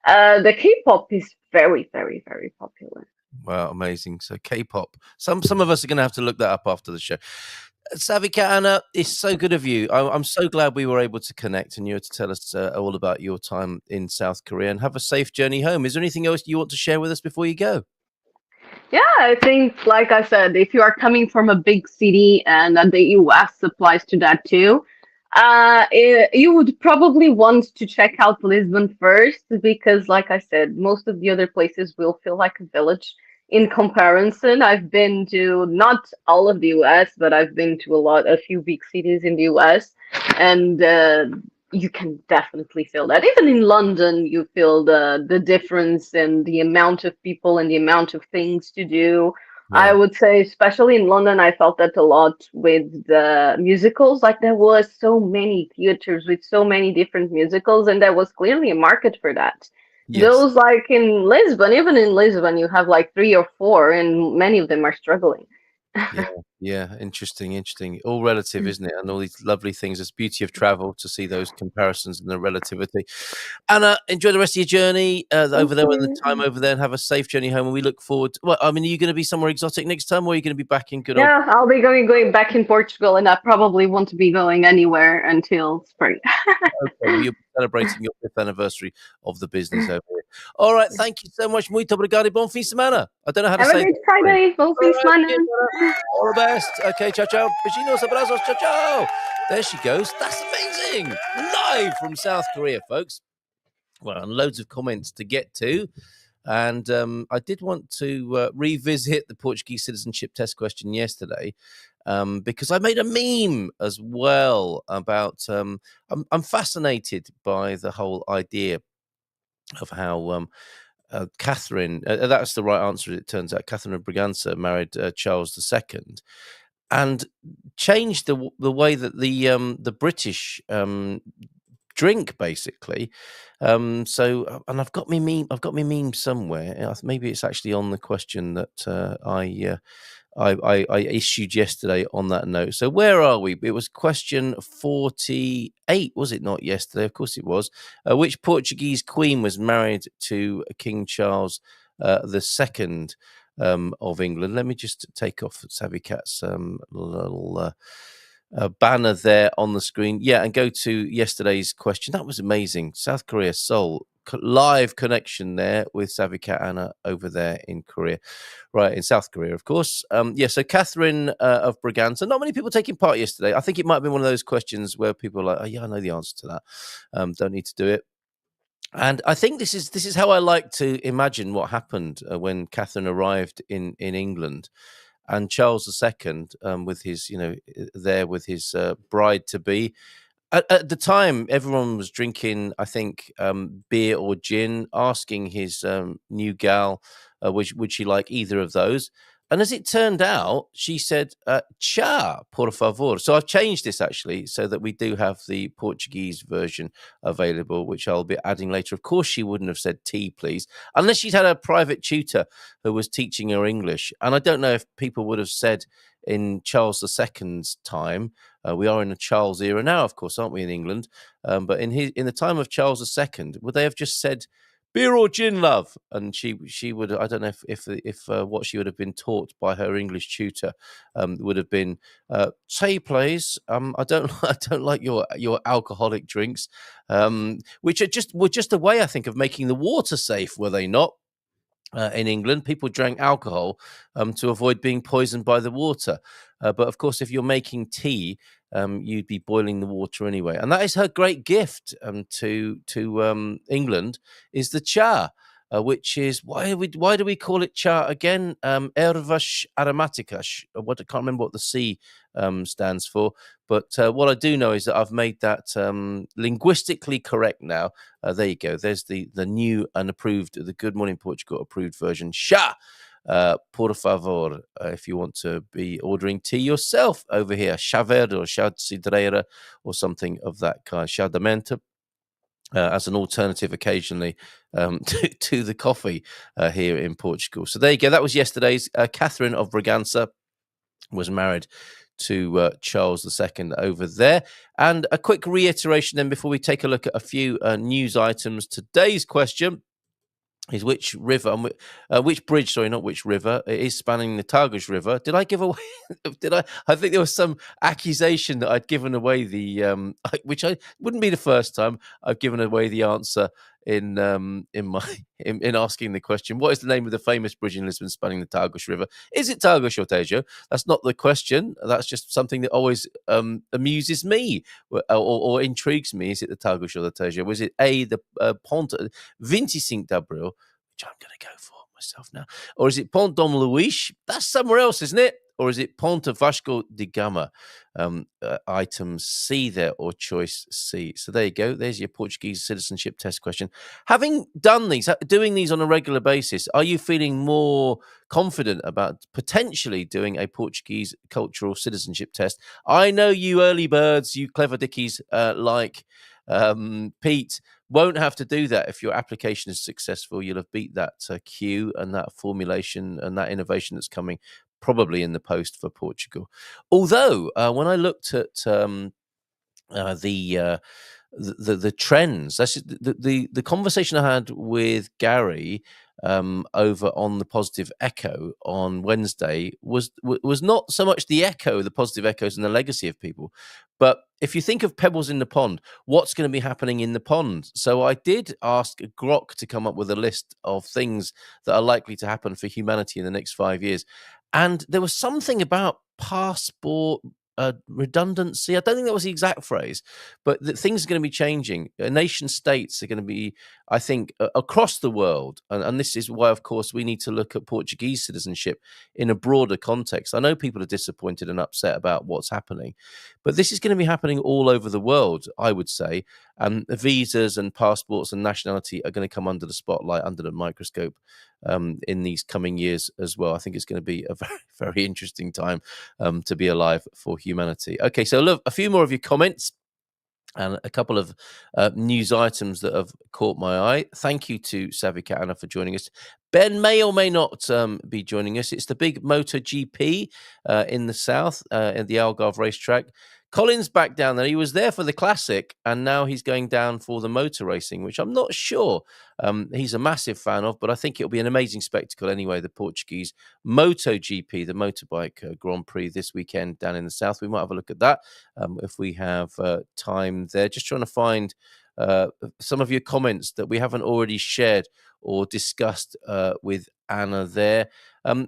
the K-pop is very, very, very popular. Wow, amazing. So K-pop. Some of us are going to have to look that up after the show. Savika Anna, it's so good of you. I'm so glad we were able to connect and you were to tell us all about your time in South Korea and have a safe journey home. Is there anything else you want to share with us before you go? Yeah, I think, like I said, if you are coming from a big city and the US applies to that too, you would probably want to check out Lisbon first because, like I said, most of the other places will feel like a village in comparison. I've been to not all of the US, but I've been to a few big cities in the US, and you can definitely feel that. Even in London, you feel the difference in the amount of people and the amount of things to do. I Yeah. would say, especially in London, I felt that a lot with the musicals. Like there was so many theaters with so many different musicals, and there was clearly a market for that. Yes. Those like in Lisbon, even in Lisbon, you have like three or four, and many of them are struggling. Yeah, yeah, interesting. All relative, isn't it? And all these lovely things. It's beauty of travel to see those comparisons and the relativity. Anna, enjoy the rest of your journey Thank over there and the time you. over there, and have a safe journey home. And we look forward. Well, I mean, are you going to be somewhere exotic next time, or are you going to be back in good old? Yeah, I'll be going back in Portugal, and I probably won't be going anywhere until spring. Okay, well, you'll be celebrating your 5th anniversary of the business over here. All right, thank you so much. Muito obrigado. Bom fim de semana. I don't know how to Have a say great that. Sorry. Friday. Bom All fim de right, semana. cheers, Anna. All the best. Okay, ciao, ciao. Beijinhos, abrazos, ciao, ciao. There she goes. That's amazing. Live from South Korea, folks. Well, and loads of comments to get to. And I did want to revisit the Portuguese citizenship test question yesterday, because I made a meme as well about. I'm fascinated by the whole idea of how Catherine. That's the right answer. It turns out Catherine of Braganza married Charles II, and changed the way that the British drink, basically. And I've got me meme. I've got me meme somewhere. Maybe it's actually on the question that I issued yesterday on that note. So where are we? It was question 48, was it not yesterday? Of course it was. Which Portuguese queen was married to King Charles II of England? Let me just take off Savvy Cat's little banner there on the screen. Yeah, and go to yesterday's question. That was amazing. South Korea, Seoul. Live connection there with Savvy Cat Anna over there in Korea. Right, in South Korea, of course. So Catherine of Braganza. Not many people taking part yesterday. I think it might be one of those questions where people are like, oh, yeah, I know the answer to that. Don't need to do it. And I think this is how I like to imagine what happened when Catherine arrived in England, and Charles II, with his, there with his bride to be. At the time, everyone was drinking, I think, beer or gin, asking his new gal, would she like either of those? And as it turned out, she said, "Cha, por favor." So I've changed this actually so that we do have the Portuguese version available, which I'll be adding later. Of course, she wouldn't have said tea, please, unless she'd had a private tutor who was teaching her English. And I don't know if people would have said in Charles II's time. We are in a Charles era now, of course, aren't we, in England? But in the time of Charles II, would they have just said beer or gin, love? And she would. I don't know if what she would have been taught by her English tutor would have been tea, please. I don't I don't like your alcoholic drinks, which were just a way, I think, of making the water safe, were they not? In England, people drank alcohol to avoid being poisoned by the water. But of course, if you're making tea, you'd be boiling the water anyway. And that is her great gift to England, is the cha, which is why do we call it cha again? Ervas aromaticas. What I can't remember what the C stands for, but what I do know is that I've made that linguistically correct now. There you go. There's the new and approved, the Good Morning Portugal approved version. Chá, por favor, if you want to be ordering tea yourself over here. Chá verde or chá de cidreira or something of that kind. Chá de menta. As an alternative occasionally to the coffee here in Portugal. So there you go. That was yesterday's. Catherine of Braganza was married to Charles II over there. And a quick reiteration then before we take a look at a few news items. Today's question is which river, which bridge, sorry, not which river, it is spanning the Tagus River. Did I give away, I think there was some accusation that I'd given away the, which I wouldn't be the first time I've given away the answer in asking the question. What is the name of the famous bridge in Lisbon spanning the Tagus River? Is it Tagus or Tejo? That's not the question. That's just something that always amuses me or intrigues me. Is it the Tagus or the Tejo? Was it A, the Ponte 25 de Abril, which I'm going to go for myself now, or is it Ponte Dom Luís? That's somewhere else, isn't it? Or is it Ponte Vasco de Gama? Item C there, or choice C. So there you go. There's your Portuguese citizenship test question. Having done doing these on a regular basis, are you feeling more confident about potentially doing a Portuguese cultural citizenship test? I know you early birds, you clever dickies like Pete, won't have to do that if your application is successful. You'll have beat that queue and that formulation and that innovation that's coming probably in the post for Portugal. Although when I looked at the trends, that's the conversation I had with Gary over on the Positive Echo on Wednesday was not so much the echo, the positive echoes and the legacy of people, but if you think of pebbles in the pond, what's going to be happening in the pond? So I did ask Grok to come up with a list of things that are likely to happen for humanity in the next 5 years. And there was something about passport redundancy. I don't think that was the exact phrase, but that things are going to be changing. Nation states are going to be, I think, across the world. And this is why, of course, we need to look at Portuguese citizenship in a broader context. I know people are disappointed and upset about what's happening, but this is going to be happening all over the world, I would say. Visas and passports and nationality are going to come under the spotlight, under the microscope in these coming years as well. I think it's going to be a very, very interesting time to be alive for humanity. Okay, so look, a few more of your comments and a couple of news items that have caught my eye. Thank you to Savika Anna for joining us. Ben may or may not be joining us. It's the big MotoGP in the south at the Algarve racetrack. Colin's back down there. He was there for the classic, and now he's going down for the motor racing, which I'm not sure he's a massive fan of, but I think it'll be an amazing spectacle anyway. The Portuguese MotoGP, the motorbike Grand Prix this weekend down in the south. We might have a look at that if we have time there. Just trying to find some of your comments that we haven't already shared or discussed with Anna there.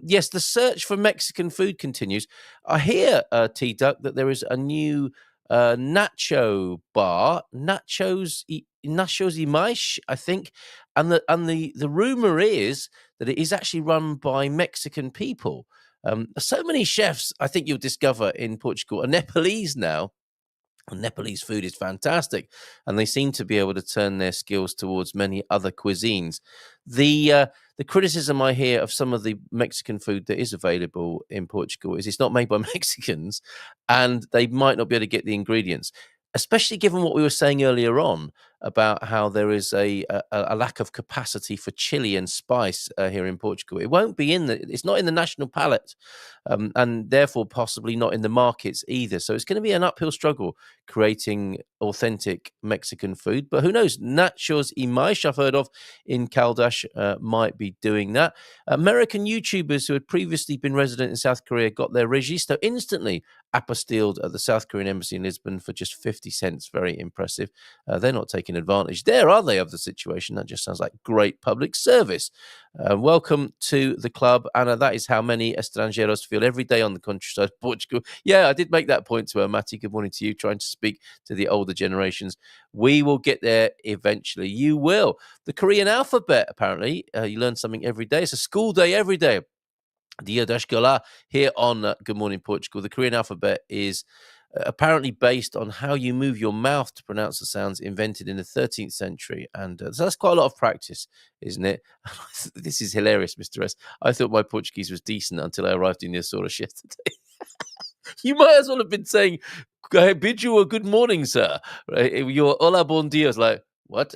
Yes, the search for Mexican food continues. I hear, T-Duck, that there is a new nacho bar, Nachos y Maish, I think. And the rumor is that it is actually run by Mexican people. So many chefs, I think you'll discover in Portugal, are Nepalese now. Nepalese food is fantastic, and they seem to be able to turn their skills towards many other cuisines. The criticism I hear of some of the Mexican food that is available in Portugal is it's not made by Mexicans, and they might not be able to get the ingredients, especially given what we were saying earlier on about how there is a lack of capacity for chili and spice here in Portugal. It won't be it's not in the national palate, and therefore possibly not in the markets either. So it's going to be an uphill struggle creating authentic Mexican food. But who knows? Nachos y Maish, I've heard of in Caldas, might be doing that. American YouTubers who had previously been resident in South Korea got their registro instantly apostilled at the South Korean embassy in Lisbon for just 50 cents. Very impressive. They're not taking advantage there, are they, of the situation? That just sounds like great public service. Welcome to the club, Anna. That is how many estrangeiros feel every day on the countryside of Portugal. Yeah, I did make that point to her, Matty. Good morning to you, trying to speak to the older generations. We will get there eventually. You will. The Korean alphabet, apparently, you learn something every day. It's a school day every day. Dia da Escola here on Good Morning Portugal. The Korean alphabet is apparently based on how you move your mouth to pronounce the sounds, invented in the 13th century. And so that's quite a lot of practice, isn't it? This is hilarious, Mr. S. I thought my Portuguese was decent until I arrived in the Azores yesterday. You might as well have been saying, I bid you a good morning, sir. Right? Your hola bon dia is like, what?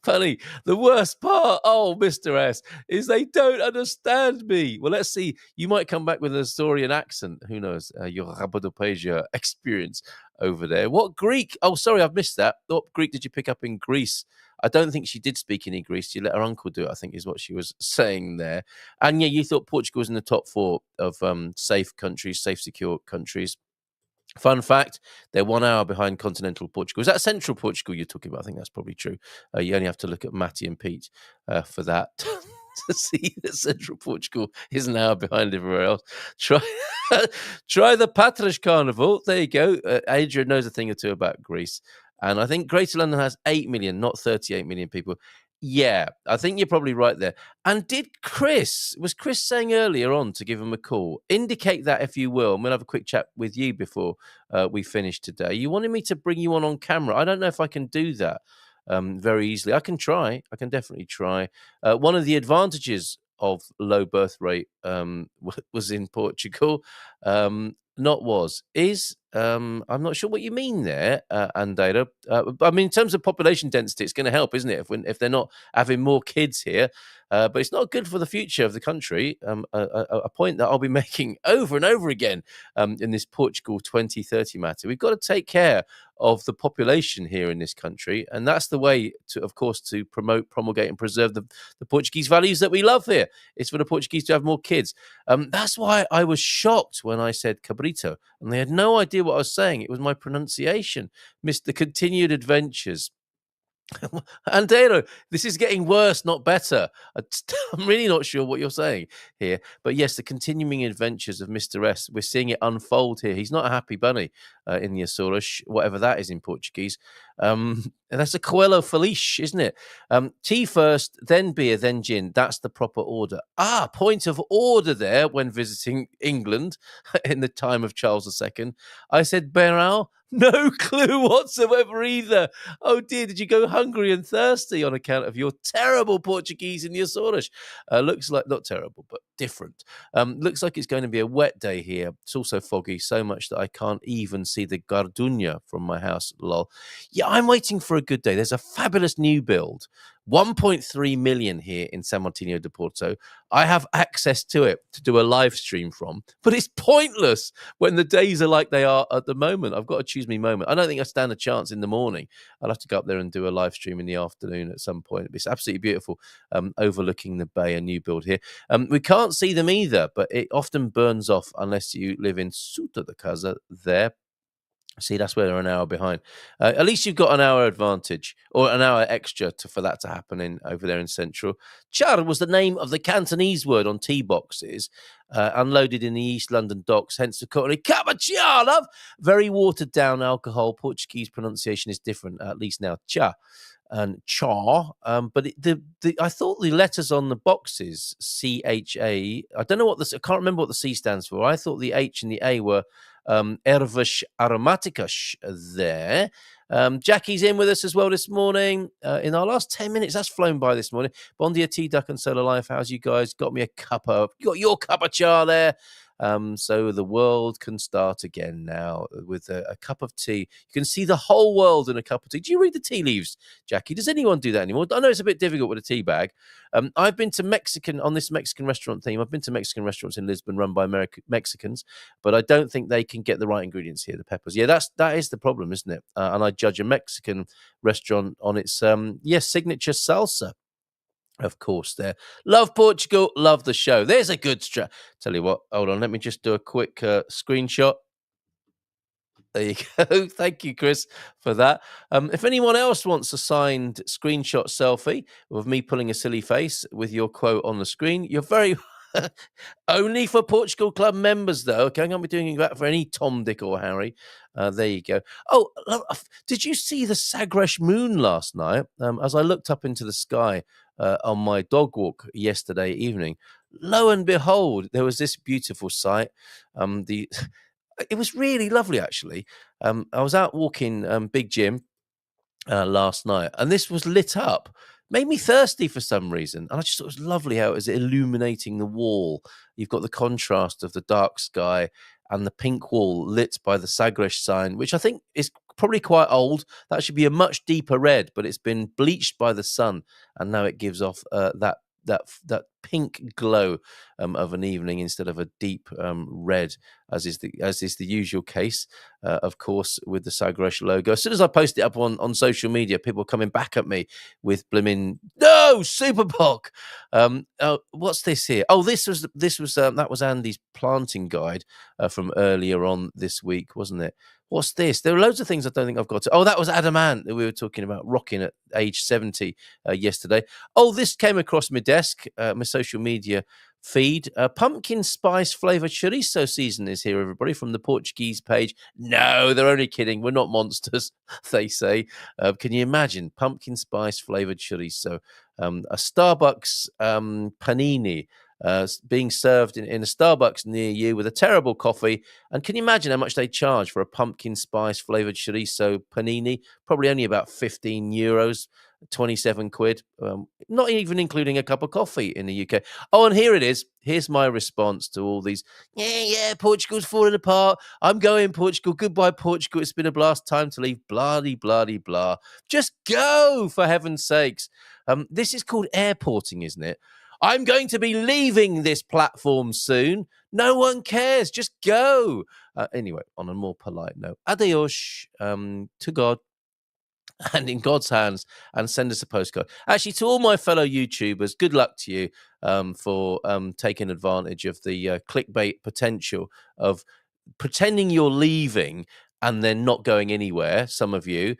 Funny. The worst part, Mr. S, is they don't understand me. Well, let's see. You might come back with an Azorian accent. Who knows? Your Rabodopeja experience over there. What Greek? Oh, sorry, I've missed that. What Greek did you pick up in Greece? I don't think she did speak any Greek. She let her uncle do it, I think is what she was saying there. And yeah, you thought Portugal was in the top 4 of safe countries, safe, secure countries. Fun fact, they're 1 hour behind continental Portugal. Is that central Portugal you're talking about? I think that's probably true. You only have to look at Matty and Pete for that to see that central Portugal is an hour behind everywhere else. Try the Patras Carnival. There you go. Adrian knows a thing or two about Greece. And I think Greater London has 8 million, not 38 million people. Yeah, I think you're probably right there. And was Chris saying earlier on to give him a call? Indicate that if you will. And we'll have a quick chat with you before we finish today. You wanted me to bring you on camera. I don't know if I can do that very easily. I can try. I can definitely try. One of the advantages of low birth rate was in Portugal. I'm not sure what you mean there, Andera. I mean, in terms of population density, it's going to help, isn't it? If they're not having more kids here, but it's not good for the future of the country. A point that I'll be making over and over again in this Portugal 2030 matter. We've got to take care of the population here in this country, and that's the way to, of course, to promote, promulgate, and preserve the Portuguese values that we love here. It's for the Portuguese to have more kids. That's why I was shocked when I said cabrito, and they had no idea what I was saying. It was my pronunciation. Missed the continued adventures Andero, this is getting worse, not better. I'm really not sure what you're saying here. But yes, the continuing adventures of Mr. S, we're seeing it unfold here. He's not a happy bunny in the Açores, whatever that is in Portuguese. And that's a Coelho Feliz, isn't it? Tea first, then beer, then gin. That's the proper order. Point of order there when visiting England in the time of Charles II. I said Beral. No clue whatsoever either. Oh dear, did you go hungry and thirsty on account of your terrible Portuguese in the Açores? Looks like, not terrible, but different. Looks like it's going to be a wet day here. It's also foggy, so much that I can't even see the Gardunha from my house. Lol. Yeah, I'm waiting for a good day. There's a fabulous new build. 1.3 million here in San Martino de Porto. I have access to it to do a live stream from, but it's pointless when the days are like they are at the moment. I've got to choose me moment. I don't think I stand a chance in the morning. I'll have to go up there and do a live stream in the afternoon at some point. It's absolutely beautiful, overlooking the bay, a new build here. We can't see them either, but it often burns off unless you live in Suta de Casa there. See, that's where they're an hour behind. At least you've got an hour advantage or an hour extra for that to happen over there in Central. Char was the name of the Cantonese word on tea boxes unloaded in the East London docks, hence the cutlery. Cup of cha, love. Very watered down alcohol. Portuguese pronunciation is different, at least now. Cha and char. But I thought the letters on the boxes, CHA, I don't know what I can't remember what the C stands for. I thought the H and the A were ervas aromaticas there. Jackie's in with us as well this morning. In our last 10 minutes, that's flown by this morning. Bon dia, Tea Duck and Solar Life. How's you guys? Got me a you got your cup of char there. So the world can start again now with a cup of tea. You can see the whole world in a cup of tea. Do you read the tea leaves, Jackie? Does anyone do that anymore? I know it's a bit difficult with a tea bag. I've been to on this Mexican restaurant theme. I've been to Mexican restaurants in Lisbon run by Mexicans, but I don't think they can get the right ingredients here, the peppers. Yeah, that is the problem, isn't it? And I judge a Mexican restaurant on its, signature salsa. Of course, there. Love Portugal, love the show. There's a good Tell you what, hold on, let me just do a quick screenshot. There you go. Thank you, Chris, for that. If anyone else wants a signed screenshot selfie of me pulling a silly face with your quote on the screen, you're very only for Portugal Club members, though. Okay, I'm going to be doing that for any Tom, Dick, or Harry. There you go. Oh, did you see the Sagres moon last night? As I looked up into the sky on my dog walk yesterday evening, lo and behold, there was this beautiful sight. It was really lovely, actually. I was out walking Big Jim last night, and this was lit up. Made me thirsty for some reason. And I just thought it was lovely how it was illuminating the wall. You've got the contrast of the dark sky and the pink wall lit by the Sagres sign, which I think is probably quite old. That should be a much deeper red, but it's been bleached by the sun, and now it gives off that pink glow of an evening instead of a deep red, as is the usual case, of course, with the Sagres logo. As soon as I post it up on social media, people are coming back at me with blimmin' no Superboc. What's this here? Oh, that was Andy's planting guide from earlier on this week, wasn't it? What's this? There are loads of things I don't think I've got to. Oh, that was Adamant that we were talking about rocking at age 70 yesterday. Oh, this came across my desk, my social media feed. Pumpkin spice flavored chorizo season is here, everybody, from the Portuguese page. No, they're only kidding. We're not monsters, they say. Can you imagine? Pumpkin spice flavored chorizo. A Starbucks panini. Being served in a Starbucks near you with a terrible coffee. And can you imagine how much they charge for a pumpkin spice flavoured chorizo panini? Probably only about €15, 27 quid. Not even including a cup of coffee in the UK. Oh, and here it is. Here's my response to all these. Yeah, Portugal's falling apart. I'm going, Portugal. Goodbye, Portugal. It's been a blast. Time to leave. Blah-de, blah-de, blah. Just go, for heaven's sakes. This is called airporting, isn't it? I'm going to be leaving this platform soon. No one cares. Just go. Anyway, on a more polite note, adios to God and in God's hands, and send us a postcard. Actually, to all my fellow YouTubers, good luck to you for taking advantage of the clickbait potential of pretending you're leaving and then not going anywhere, some of you,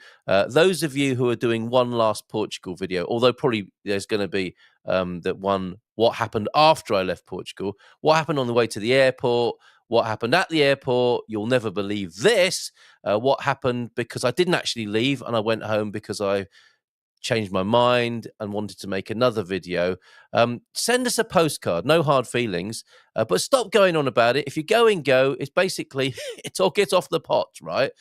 those of you who are doing one last Portugal video, although probably there's going to be that one, what happened after I left Portugal, what happened on the way to the airport, what happened at the airport, you'll never believe this, what happened because I didn't actually leave and I went home because I changed my mind and wanted to make another video. Send us a postcard, no hard feelings, but stop going on about it. If you're going, go. It's basically, it's all get off the pot, right?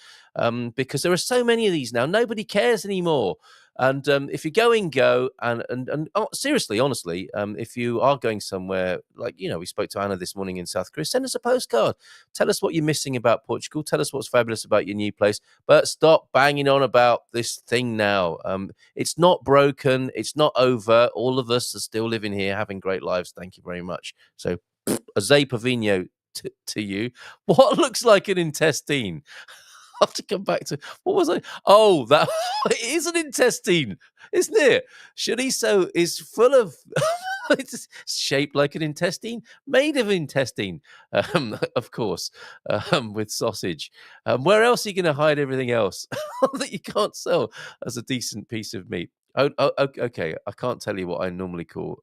Because there are so many of these now, nobody cares anymore. And if you're going, go. And seriously, honestly, if you are going somewhere, like, you know, we spoke to Anna this morning in South Korea, send us a postcard. Tell us what you're missing about Portugal. Tell us what's fabulous about your new place. But stop banging on about this thing now. It's not broken. It's not over. All of us are still living here, having great lives. Thank you very much. So, a Zay Pavino to you. What looks like an intestine? I have to come back to, what was I? Oh, that it is an intestine, isn't it? Chorizo is full of, it's shaped like an intestine, made of intestine, of course, with sausage. Where else are you going to hide everything else that you can't sell as a decent piece of meat? Okay. I can't tell you what I normally call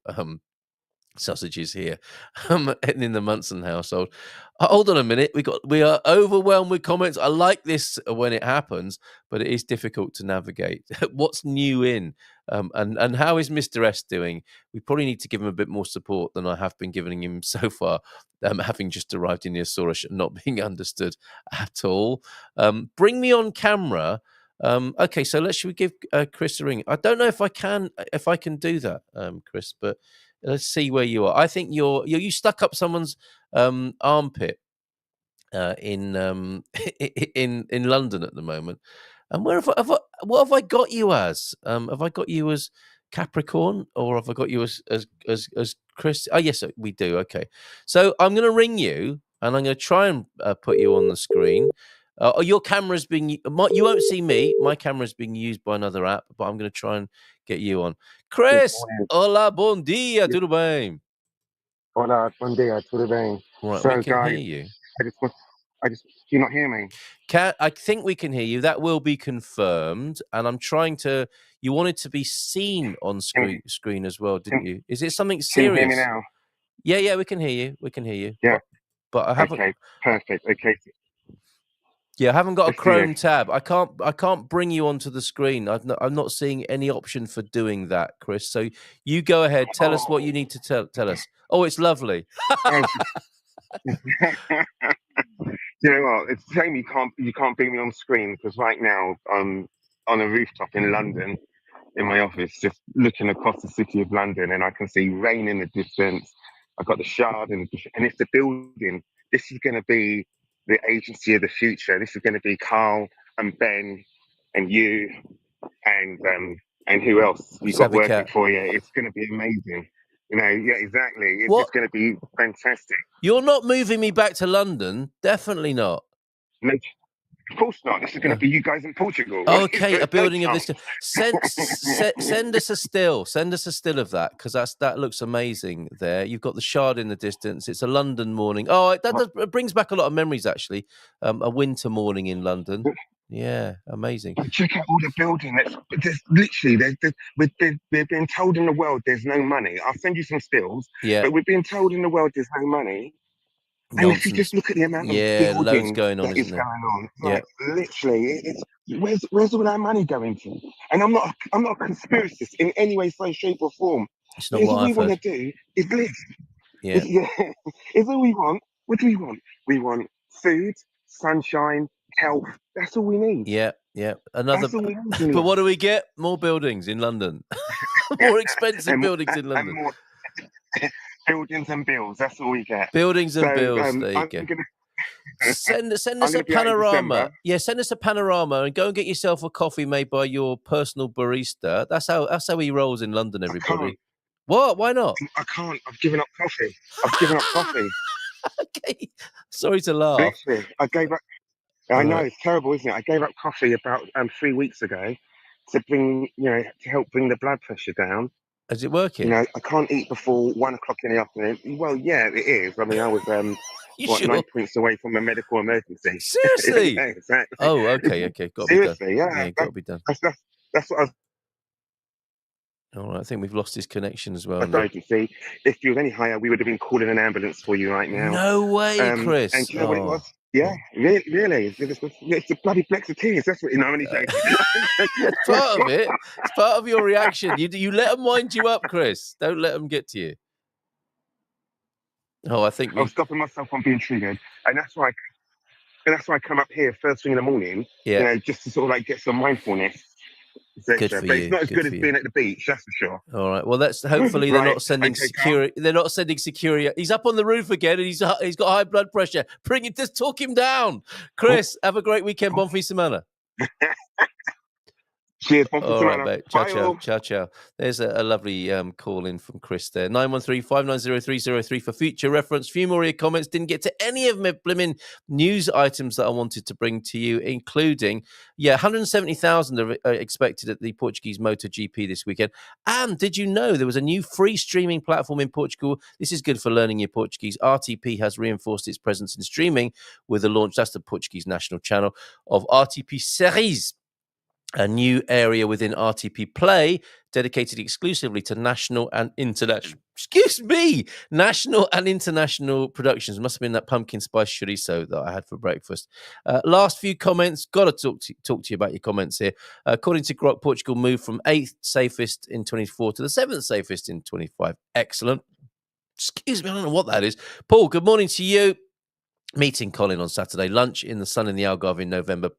sausages here and in the Munson household. Hold on a minute, we are overwhelmed with comments. I like this when it happens, but it is difficult to navigate. What's new in and how is Mr. S doing? We probably need to give him a bit more support than I have been giving him so far, having just arrived in Azores and not being understood at all. Bring me on camera. Okay, so should we give Chris a ring? I don't know if I can do that, Chris, but let's see where you are. I think you stuck up someone's armpit in in London at the moment. And what have I got you as? Have I got you as Capricorn, or have I got you as Chris? Oh yes, we do. Okay, so I'm going to ring you, and I'm going to try and put you on the screen. Your camera's being you won't see me. My camera's being used by another app, but I'm going to try and get you on. Chris, hola, bom dia, tudo bem? Hola, bom dia, tudo bem? Right, So, we can guys, hear you. do you not hear me? I think we can hear you. That will be confirmed. And I'm trying to. You wanted to be seen on screen as well, didn't you? Is it something serious? Can you hear me now? Yeah, we can hear you. We can hear you. Yeah. But I haven't. Okay, perfect. Okay. Yeah, I haven't got Let's a Chrome tab. I can't bring you onto the screen. I'm not seeing any option for doing that, Chris. So you go ahead. Tell us what you need to tell us. Oh, it's lovely. You know what? It's a shame you can't bring me on screen, because right now I'm on a rooftop in London in my office, just looking across the city of London, and I can see rain in the distance. I've got the Shard in the distance, and it's the building. This is going to be the agency of the future. This is going to be Carl and Ben and you and who else you got working for you. It's going to be amazing. You know, yeah, exactly. It's going to be fantastic. You're not moving me back to London, definitely not. No, of course not. This is going to be you guys in Portugal. Okay, a building of this. Send us a still. Send us a still of that, because that looks amazing. There, you've got the Shard in the distance. It's a London morning. Oh, it brings back a lot of memories, actually. A winter morning in London. Yeah, amazing. Check out all the building. There's literally, we've been told in the world there's no money. I'll send you some stills. Yeah, but we've been told in the world there's no money. Nonsense. And if you just look at the amount of building loads going on, that is going on, like literally, where's all that money going to? And I'm not a conspiracist in any way, shape, or form. It's not what we want to do is live. Yeah, It's all we want. What do we want? We want food, sunshine, health. That's all we need. Yeah. That's all we need. But what do we get? More buildings in London. More expensive buildings in London. And more buildings and bills. That's all we get. Bills. There you go. Send us a panorama. Yeah, send us a panorama and go and get yourself a coffee made by your personal barista. That's how he rolls in London, everybody. What? Why not? I can't. I've given up coffee. Okay. Sorry to laugh. Literally, I gave up. I know it's terrible, isn't it? I gave up coffee about 3 weeks ago to help bring the blood pressure down. Is it working? I can't eat before 1 o'clock in the afternoon. Well, yeah, it is. I mean, I was sure? 9 points away from a medical emergency. Seriously? Yeah, exactly. Oh, okay. Got to be done. Seriously, yeah. Got to be done. That's what I was All right, I think we've lost his connection as well. emergency. If you were any higher, we would have been calling an ambulance for you right now. No way, Chris. And do you know what it was? Yeah, really. It's the bloody Flexiteers. That's what. No, I'm only joking. It's part of it. It's part of your reaction. You let them wind you up, Chris. Don't let them get to you. Oh, I think I was stopping myself from being triggered, and that's why I come up here first thing in the morning. Yeah. You know, just to sort of like get some mindfulness. Good for but you. it's not as good as being at the beach, that's for sure. All right. Well, that's hopefully they're Right, not sending okay, security. They're not sending security. He's up on the roof again, and he's got high blood pressure. Bring it. Just talk him down. Chris, have a great weekend. Bon fin semana. Cheers. All right, mate. Ciao. There's a lovely call in from Chris there. 913-590-303 for future reference. Few more of your comments. Didn't get to any of my blimmin' news items that I wanted to bring to you, including, 170,000 are expected at the Portuguese MotoGP this weekend. And did you know there was a new free streaming platform in Portugal? This is good for learning your Portuguese. RTP has reinforced its presence in streaming with the launch, that's the Portuguese national channel, of RTP Series, a new area within RTP Play dedicated exclusively to national and international productions. Must have been that pumpkin spice chorizo that I had for breakfast. Last few comments. Got to talk to you about your comments here. According to Grok, Portugal moved from 8th safest in 24 to the 7th safest in 25. Excellent. Excuse me, I don't know what that is. Paul, good morning to you. Meeting Colin on Saturday, lunch in the sun in the Algarve in November,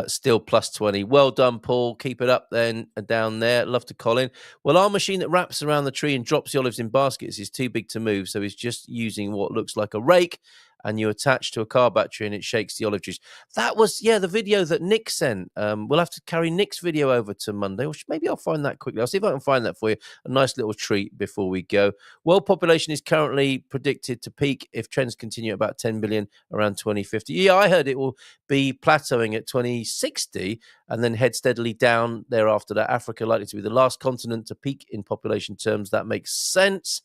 still plus 20. Well done, Paul. Keep it up then down there. Love to Colin. Well, our machine that wraps around the tree and drops the olives in baskets is too big to move, so he's just using what looks like a rake, and you attach to a car battery and it shakes the olive trees. That was, the video that Nick sent. We'll have to carry Nick's video over to Monday, or maybe I'll find that quickly. I'll see if I can find that for you. A nice little treat before we go. World population is currently predicted to peak if trends continue at about 10 billion around 2050. Yeah, I heard it will be plateauing at 2060 and then head steadily down thereafter. That Africa likely to be the last continent to peak in population terms. That makes sense.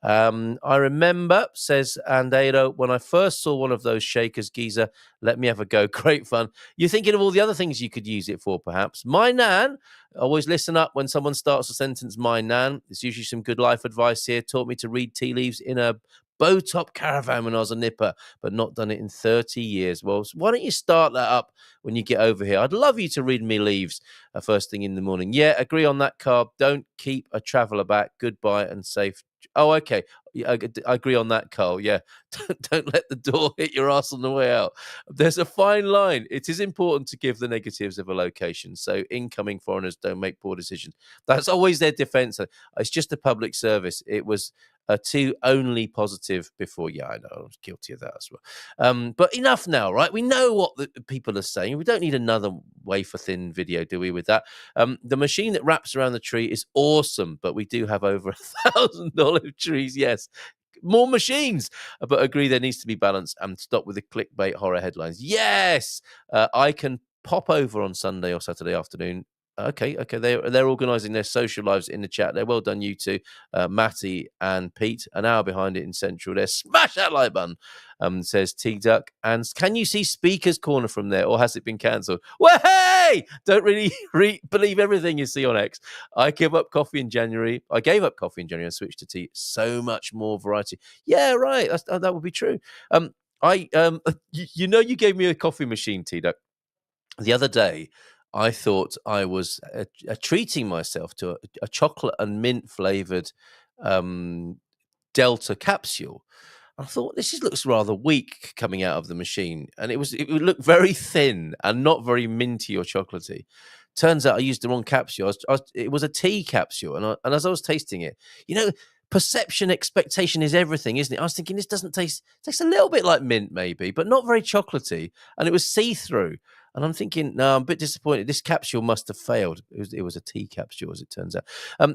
I remember, says Andero, when I first saw one of those shakers, Giza, let me have a go. Great fun. You're thinking of all the other things you could use it for, perhaps. My nan, always listen up when someone starts a sentence, my nan. There's usually some good life advice here. Taught me to read tea leaves in a bow-top caravan when I was a nipper, but not done it in 30 years. Well, why don't you start that up when you get over here? I'd love you to read me leaves first thing in the morning. Yeah, agree on that, Carl. Don't keep a traveller back. Goodbye and safe. Oh, okay. I agree on that, Carl. Yeah. Don't let the door hit your ass on the way out. There's a fine line. It is important to give the negatives of a location, so incoming foreigners don't make poor decisions. That's always their defense. It's just a public service. It was two only positive before. Yeah, I know. I was guilty of that as well. But enough now, right? We know what the people are saying. We don't need another wafer thin video, do we, with that? The machine that wraps around the tree is awesome, but we do have over 1,000 olive trees. Yes. More machines, but agree there needs to be balance and stop with the clickbait horror headlines. Yes, I can pop over on Sunday or Saturday afternoon. Okay. They're organising their social lives in the chat. They're well done, you two, Matty and Pete. An hour behind it in Central. There, smash that like button. Says T Duck. And can you see Speaker's Corner from there, or has it been cancelled? Well, hey, don't really believe everything you see on X. I gave up coffee in January and switched to tea. So much more variety. Yeah, right. That would be true. You gave me a coffee machine, T Duck. The other day, I thought I was treating myself to a chocolate and mint flavored Delta capsule. I thought this looks rather weak coming out of the machine, and it would look very thin and not very minty or chocolatey. Turns out I used the wrong capsule. It was a tea capsule, and as I was tasting it, perception, expectation is everything, isn't it? I was thinking this tastes a little bit like mint, maybe, but not very chocolatey, and it was see-through. And I'm thinking, no, I'm a bit disappointed. This capsule must have failed. It was a tea capsule, as it turns out.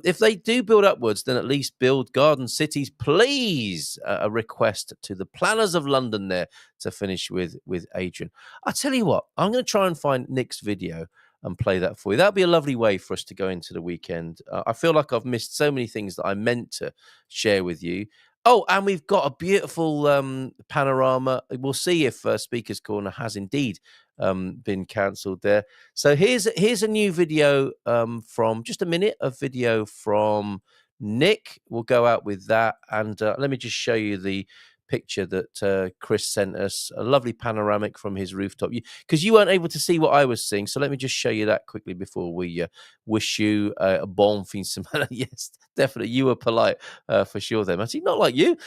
If they do build upwards, then at least build garden cities, please. A request to the planners of London there to finish with Adrian. I tell you what, I'm going to try and find Nick's video and play that for you. That'd be a lovely way for us to go into the weekend. I feel like I've missed so many things that I meant to share with you. Oh, and we've got a beautiful panorama. We'll see if Speaker's Corner has indeed been cancelled there. So here's a new video from just a minute of video from Nick. We'll go out with that, and let me just show you the picture that Chris sent us. A lovely panoramic from his rooftop, because you weren't able to see what I was seeing. So let me just show you that quickly before we wish you a bon fin semana. Yes, definitely, you were polite for sure there, Matty. Not like you.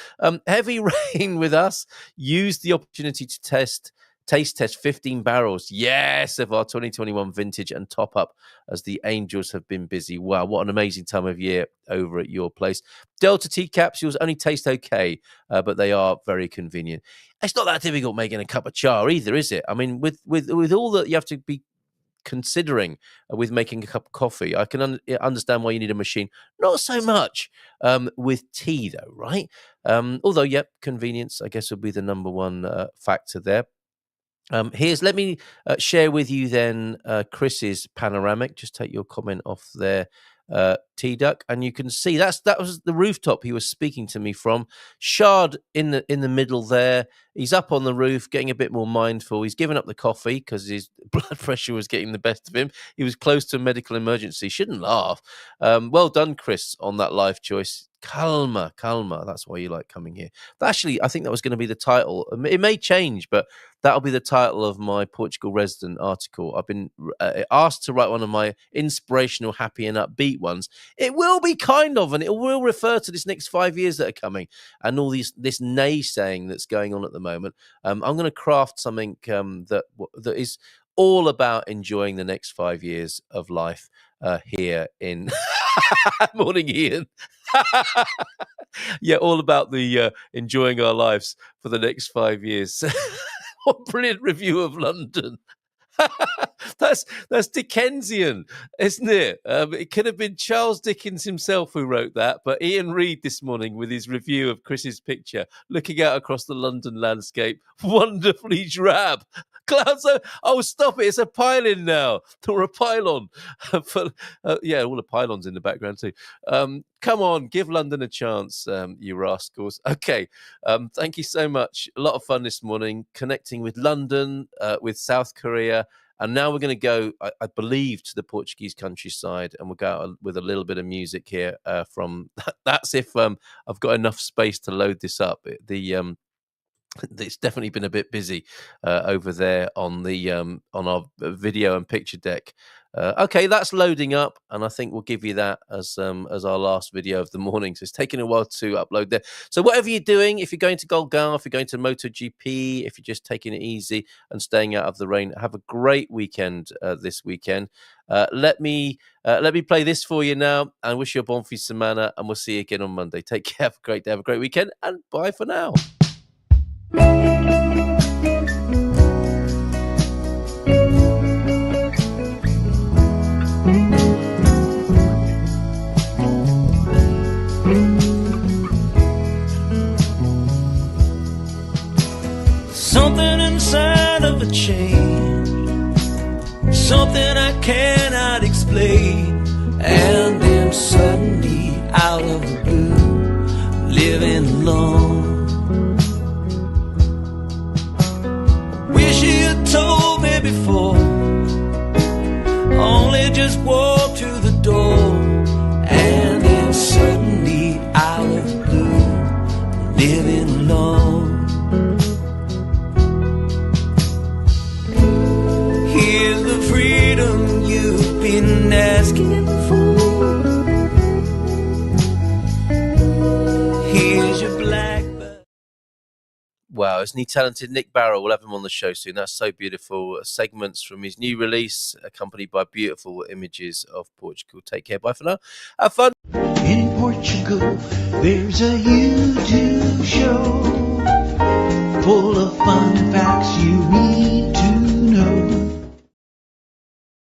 Heavy rain with us. Used the opportunity to taste test 15 barrels, yes, of our 2021 vintage and top up as the Angels have been busy. Wow, what an amazing time of year over at your place. Delta tea capsules only taste okay, but they are very convenient. It's not that difficult making a cup of char either, is it? I mean, with all that you have to be considering with making a cup of coffee, I can understand why you need a machine. Not so much with tea, though, right? Although, yep, convenience, I guess, would be the number one factor there. Let me share with you then Chris's panoramic. Just take your comment off there, T-Duck, and you can see that was the rooftop he was speaking to me from. Shard in the middle there. He's up on the roof, getting a bit more mindful. He's given up the coffee because his blood pressure was getting the best of him. He was close to a medical emergency. Shouldn't laugh. Well done, Chris, on that life choice. Calma. That's why you like coming here. Actually, I think that was going to be the title. It may change, but that'll be the title of my Portugal resident article. I've been asked to write one of my inspirational, happy and upbeat ones. It will be kind of, and it will refer to this next 5 years that are coming and all this naysaying that's going on at the moment. I'm going to craft something that is all about enjoying the next 5 years of life here in morning, Ian. Yeah, all about the enjoying our lives for the next 5 years. What a brilliant review of London. That's Dickensian, isn't it? It could have been Charles Dickens himself who wrote that, but Ian Reid this morning with his review of Chris's picture, looking out across the London landscape, wonderfully drab. Clouds, stop it! It's a pylon now, or a pylon. Yeah, all the pylons in the background too. Come on, give London a chance, you rascals. Okay, thank you so much. A lot of fun this morning, connecting with London, with South Korea. And now we're going to go, I believe, to the Portuguese countryside, and we'll go out with a little bit of music here from. That's if I've got enough space to load this up. It's definitely been a bit busy over there on our video and picture deck. Okay, that's loading up, and I think we'll give you that as our last video of the morning. So it's taking a while to upload there. So whatever you're doing, if you're going to Golgar, if you're going to MotoGP, if you're just taking it easy and staying out of the rain, have a great weekend this weekend. Let me play this for you now, and wish you a bon fin semana, and we'll see you again on Monday. Take care, have a great day, have a great weekend, and bye for now. Something inside of a change, something I cannot explain, and then suddenly out of the blue, living alone. Wish you had told me before, only just walk to the door, and then suddenly out of the blue, living alone. Here's the freedom you've been asking for. Here's your blackbird. Wow, isn't he talented? Nick Barrow, we'll have him on the show soon. That's so beautiful. Segments from his new release, accompanied by beautiful images of Portugal. Take care. Bye for now. Have fun. In Portugal, there's a YouTube show full of fun facts you need